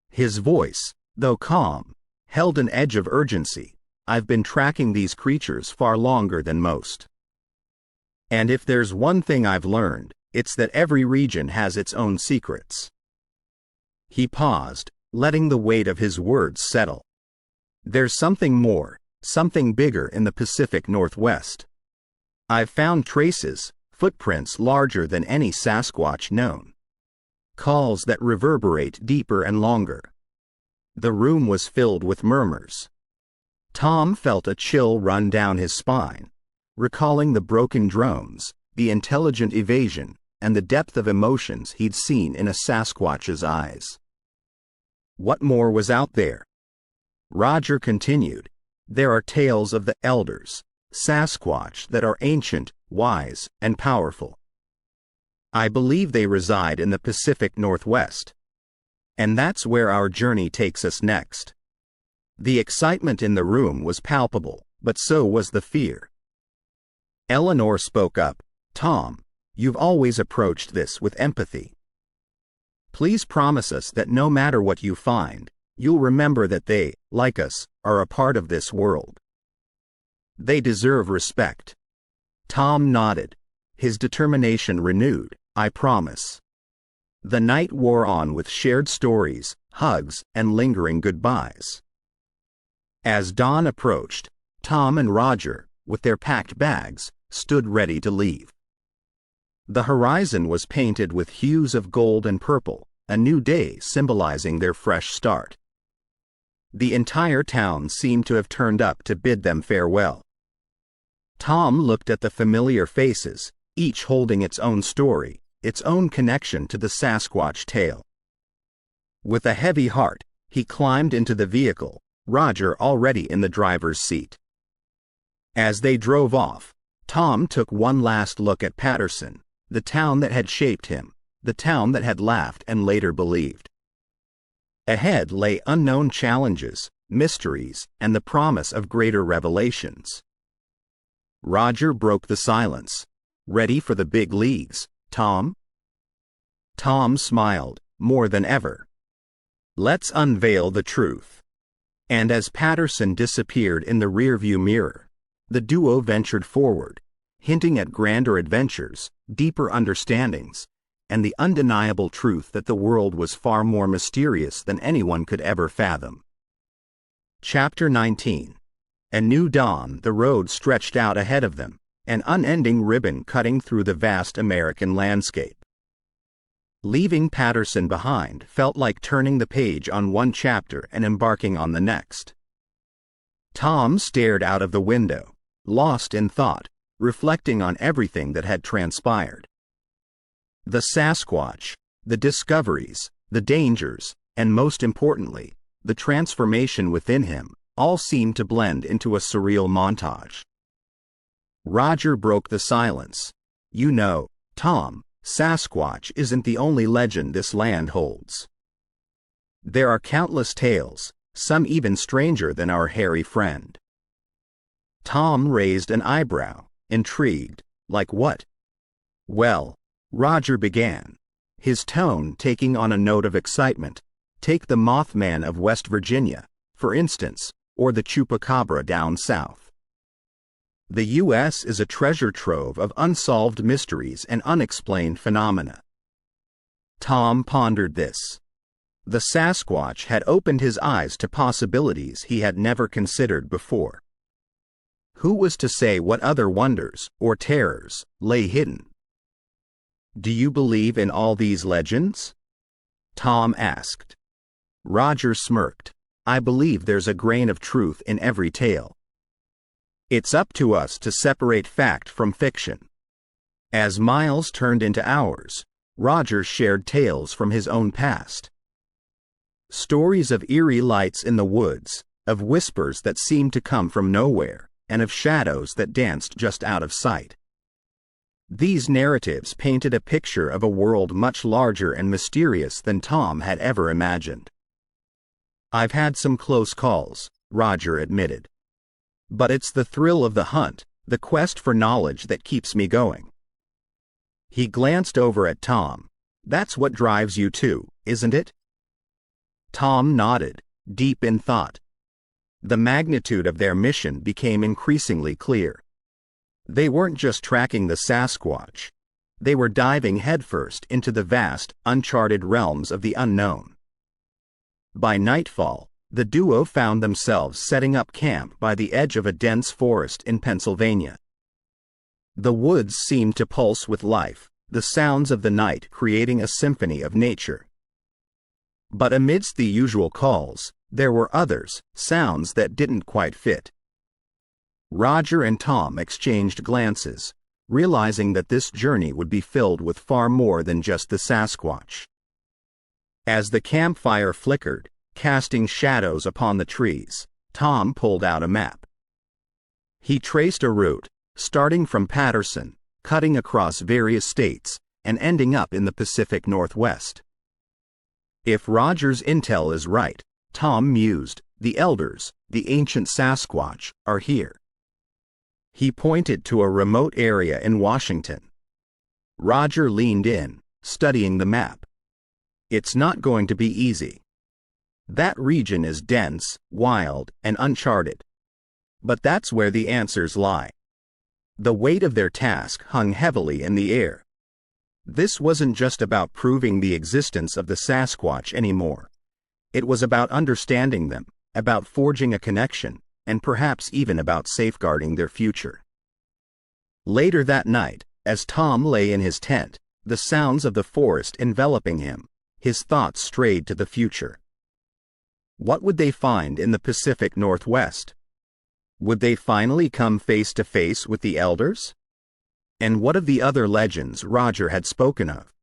His voice, though calm, held an edge of urgency. "I've been tracking these creatures far longer than most. And if there's one thing I've learned, it's that every region has its own secrets." He paused, letting the weight of his words settle. "There's something more, something bigger in the Pacific Northwest. I've found traces, footprints larger than any Sasquatch known. Calls that reverberate deeper and longer." The room was filled with murmurs. Tom felt a chill run down his spine, recalling the broken drones, the intelligent evasion, and the depth of emotions he'd seen in a Sasquatch's eyes. What more was out there? Roger continued, "There are tales of the elders, Sasquatch, that are ancient, wise, and powerful. I believe they reside in the Pacific Northwest. And that's where our journey takes us next." The excitement in the room was palpable, but so was the fear. Eleanor spoke up, "Tom, you've always approached this with empathy. Please promise us that no matter what you find, you'll remember that they, like us, are a part of this world. They deserve respect." Tom nodded, his determination renewed. "I promise." The night wore on with shared stories, hugs, and lingering goodbyes. As dawn approached, Tom and Roger, with their packed bags, stood ready to leave. The horizon was painted with hues of gold and purple, a new day symbolizing their fresh start. The entire town seemed to have turned up to bid them farewell. Tom looked at the familiar faces, each holding its own story, its own connection to the Sasquatch tale. With a heavy heart, he climbed into the vehicle, Roger already in the driver's seat. As they drove off, Tom took one last look at Patterson, the town that had shaped him, the town that had laughed and later believed. Ahead lay unknown challenges, mysteries, and the promise of greater revelations. Roger broke the silence. "Ready for the big leagues, Tom?" Tom smiled, more than ever. "Let's unveil the truth." And as Patterson disappeared in the rearview mirror, the duo ventured forward, hinting at grander adventures, deeper understandings, and the undeniable truth that the world was far more mysterious than anyone could ever fathom. Chapter 19. A new dawn. The road stretched out ahead of them, an unending ribbon cutting through the vast American landscape. Leaving Patterson behind felt like turning the page on one chapter and embarking on the next. Tom stared out of the window, lost in thought, reflecting on everything that had transpired. The Sasquatch, the discoveries, the dangers, and most importantly, the transformation within him, all seemed to blend into a surreal montage. Roger broke the silence. "You know, Tom, Sasquatch isn't the only legend this land holds. There are countless tales, some even stranger than our hairy friend." Tom raised an eyebrow, intrigued. "Like what?" "Well," Roger began, his tone taking on a note of excitement. "Take the Mothman of West Virginia, for instance, or the Chupacabra down south. The U.S. is a treasure trove of unsolved mysteries and unexplained phenomena." Tom pondered this. The Sasquatch had opened his eyes to possibilities he had never considered before. Who was to say what other wonders, or terrors, lay hidden? "Do you believe in all these legends?" Tom asked. Roger smirked. "I believe there's a grain of truth in every tale. It's up to us to separate fact from fiction." As miles turned into hours, Roger shared tales from his own past. Stories of eerie lights in the woods, of whispers that seemed to come from nowhere, and of shadows that danced just out of sight. These narratives painted a picture of a world much larger and mysterious than Tom had ever imagined. "I've had some close calls," Roger admitted. "But it's the thrill of the hunt, the quest for knowledge that keeps me going." He glanced over at Tom. "That's what drives you too, isn't it?" Tom nodded, deep in thought. The magnitude of their mission became increasingly clear. They weren't just tracking the Sasquatch. They were diving headfirst into the vast, uncharted realms of the unknown. By nightfall, the duo found themselves setting up camp by the edge of a dense forest in Pennsylvania. The woods seemed to pulse with life, the sounds of the night creating a symphony of nature. But amidst the usual calls, there were others, sounds that didn't quite fit. Roger and Tom exchanged glances, realizing that this journey would be filled with far more than just the Sasquatch. As the campfire flickered, casting shadows upon the trees, Tom pulled out a map. He traced a route, starting from Patterson, cutting across various states, and ending up in the Pacific Northwest. If Roger's intel is right, Tom mused, the elders, the ancient Sasquatch, are here. He pointed to a remote area in Washington. Roger leaned in, studying the map. It's not going to be easy. That region is dense, wild, and uncharted. But that's where the answers lie. The weight of their task hung heavily in the air. This wasn't just about proving the existence of the Sasquatch anymore. It was about understanding them, about forging a connection, and perhaps even about safeguarding their future. Later that night, as Tom lay in his tent, the sounds of the forest enveloping him, his thoughts strayed to the future. What would they find in the Pacific Northwest? Would they finally come face to face with the elders? And what of the other legends Roger had spoken of?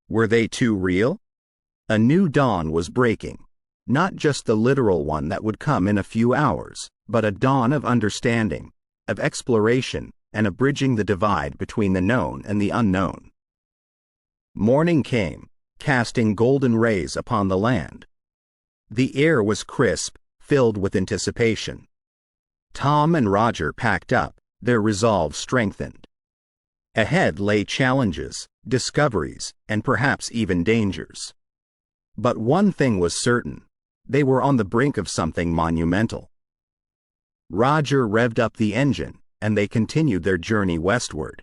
Were they too real? A new dawn was breaking, not just the literal one that would come in a few hours, but a dawn of understanding, of exploration, and of bridging the divide between the known and the unknown. Morning came, casting golden rays upon the land. The air was crisp, filled with anticipation. Tom and Roger packed up, their resolve strengthened. Ahead lay challenges, discoveries, and perhaps even dangers. But one thing was certain: they were on the brink of something monumental. Roger revved up the engine, and they continued their journey westward.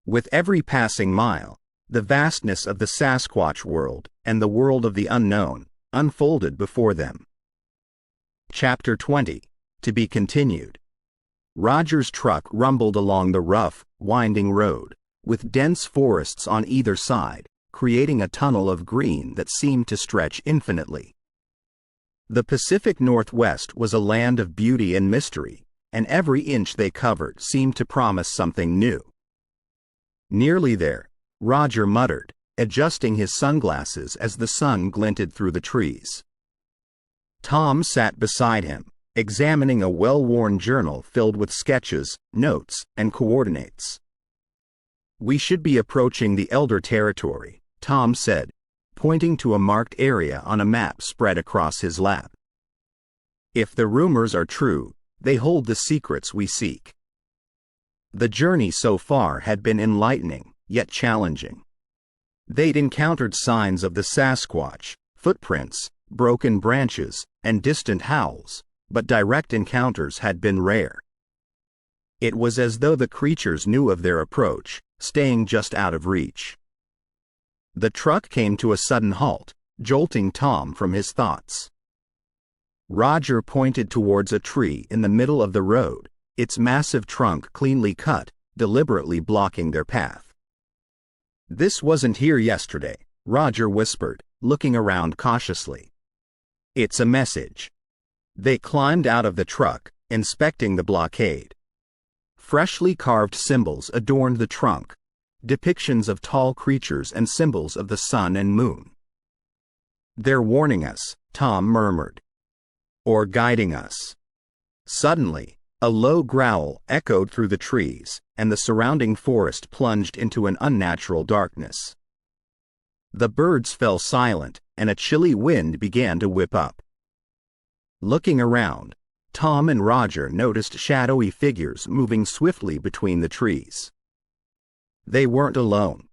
With every passing mile, the vastness of the Sasquatch world and the world of the unknown unfolded before them. Chapter 20. To be continued. Roger's truck rumbled along the rough, winding road, with dense forests on either side, creating a tunnel of green that seemed to stretch infinitely. The Pacific Northwest was a land of beauty and mystery, and every inch they covered seemed to promise something new. Nearly there, Roger muttered, adjusting his sunglasses as the sun glinted through the trees. Tom sat beside him, examining a well-worn journal filled with sketches, notes, and coordinates. "We should be approaching the Elder Territory," Tom said, pointing to a marked area on a map spread across his lap. "If the rumors are true, they hold the secrets we seek." The journey so far had been enlightening, yet challenging. They'd encountered signs of the Sasquatch, footprints, broken branches, and distant howls, but direct encounters had been rare. It was as though the creatures knew of their approach, staying just out of reach. The truck came to a sudden halt, jolting Tom from his thoughts. Roger pointed towards a tree in the middle of the road, its massive trunk cleanly cut, deliberately blocking their path. "This wasn't here yesterday," Roger whispered, looking around cautiously. "It's a message." They climbed out of the truck, inspecting the blockade. Freshly carved symbols adorned the trunk, depictions of tall creatures and symbols of the sun and moon. "They're warning us," Tom murmured. "Or guiding us." Suddenly, a low growl echoed through the trees, and the surrounding forest plunged into an unnatural darkness. The birds fell silent, and a chilly wind began to whip up. Looking around, Tom and Roger noticed shadowy figures moving swiftly between the trees. They weren't alone.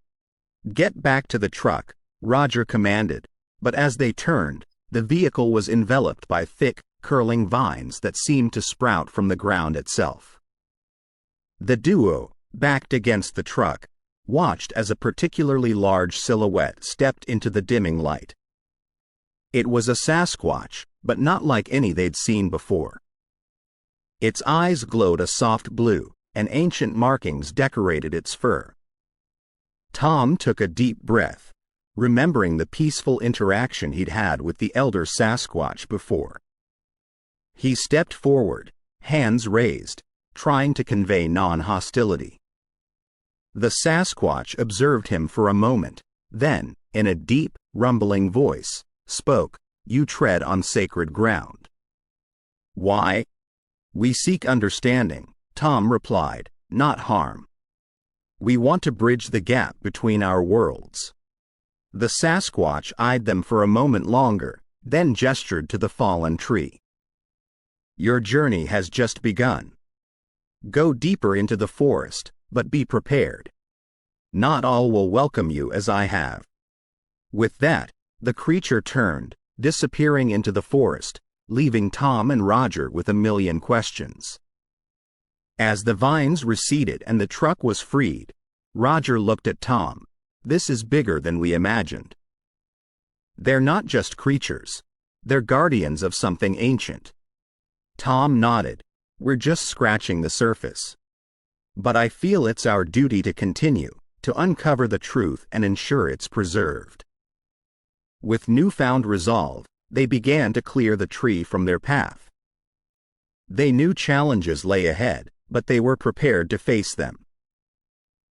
"Get back to the truck," Roger commanded, but as they turned, the vehicle was enveloped by thick, curling vines that seemed to sprout from the ground itself. The duo, backed against the truck, watched as a particularly large silhouette stepped into the dimming light. It was a Sasquatch, but not like any they'd seen before. Its eyes glowed a soft blue, and ancient markings decorated its fur. Tom took a deep breath, remembering the peaceful interaction he'd had with the elder Sasquatch before. He stepped forward, hands raised, trying to convey non-hostility. The Sasquatch observed him for a moment, then, in a deep, rumbling voice, spoke, "You tread on sacred ground." "Why?" "We seek understanding," Tom replied, "not harm. We want to bridge the gap between our worlds." The Sasquatch eyed them for a moment longer, then gestured to the fallen tree. "Your journey has just begun. Go deeper into the forest, but be prepared. Not all will welcome you as I have." With that, the creature turned, disappearing into the forest, leaving Tom and Roger with a million questions. As the vines receded and the truck was freed, Roger looked at Tom. "This is bigger than we imagined." "They're not just creatures. They're guardians of something ancient." Tom nodded. "We're just scratching the surface. But I feel it's our duty to continue, to uncover the truth and ensure it's preserved." With newfound resolve, they began to clear the tree from their path. They knew challenges lay ahead, but they were prepared to face them.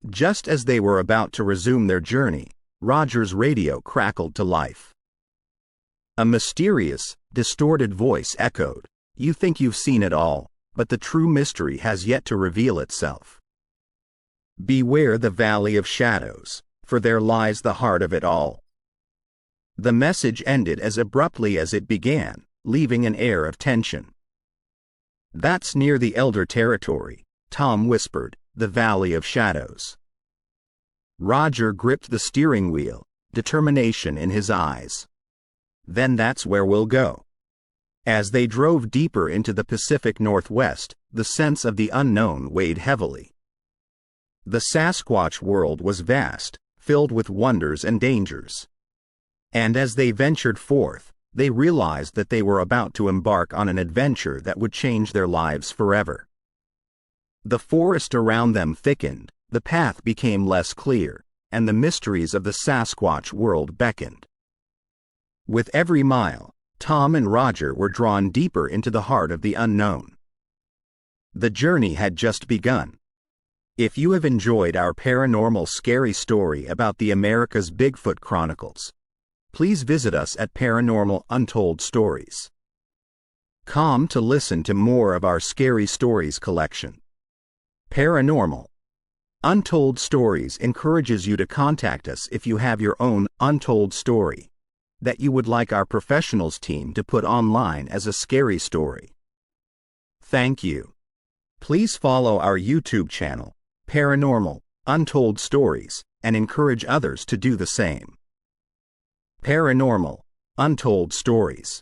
Just as they were about to resume their journey, Roger's radio crackled to life. A mysterious, distorted voice echoed, "You think you've seen it all, but the true mystery has yet to reveal itself. Beware the valley of shadows, for there lies the heart of it all." The message ended as abruptly as it began, leaving an air of tension. "That's near the Elder territory," Tom whispered, "the Valley of Shadows." Roger gripped the steering wheel, determination in his eyes. "Then that's where we'll go." As they drove deeper into the Pacific Northwest, the sense of the unknown weighed heavily. The Sasquatch world was vast, filled with wonders and dangers. And as they ventured forth, they realized that they were about to embark on an adventure that would change their lives forever. The forest around them thickened, the path became less clear, and the mysteries of the Sasquatch world beckoned. With every mile, Tom and Roger were drawn deeper into the heart of the unknown. The journey had just begun. If you have enjoyed our paranormal scary story about the America's Bigfoot Chronicles, please visit us at Paranormal Untold Stories. Come to listen to more of our scary stories collection. Paranormal Untold Stories encourages you to contact us if you have your own untold story that you would like our professionals team to put online as a scary story. Thank you. Please follow our YouTube channel, Paranormal Untold Stories, and encourage others to do the same. Paranormal Untold Stories.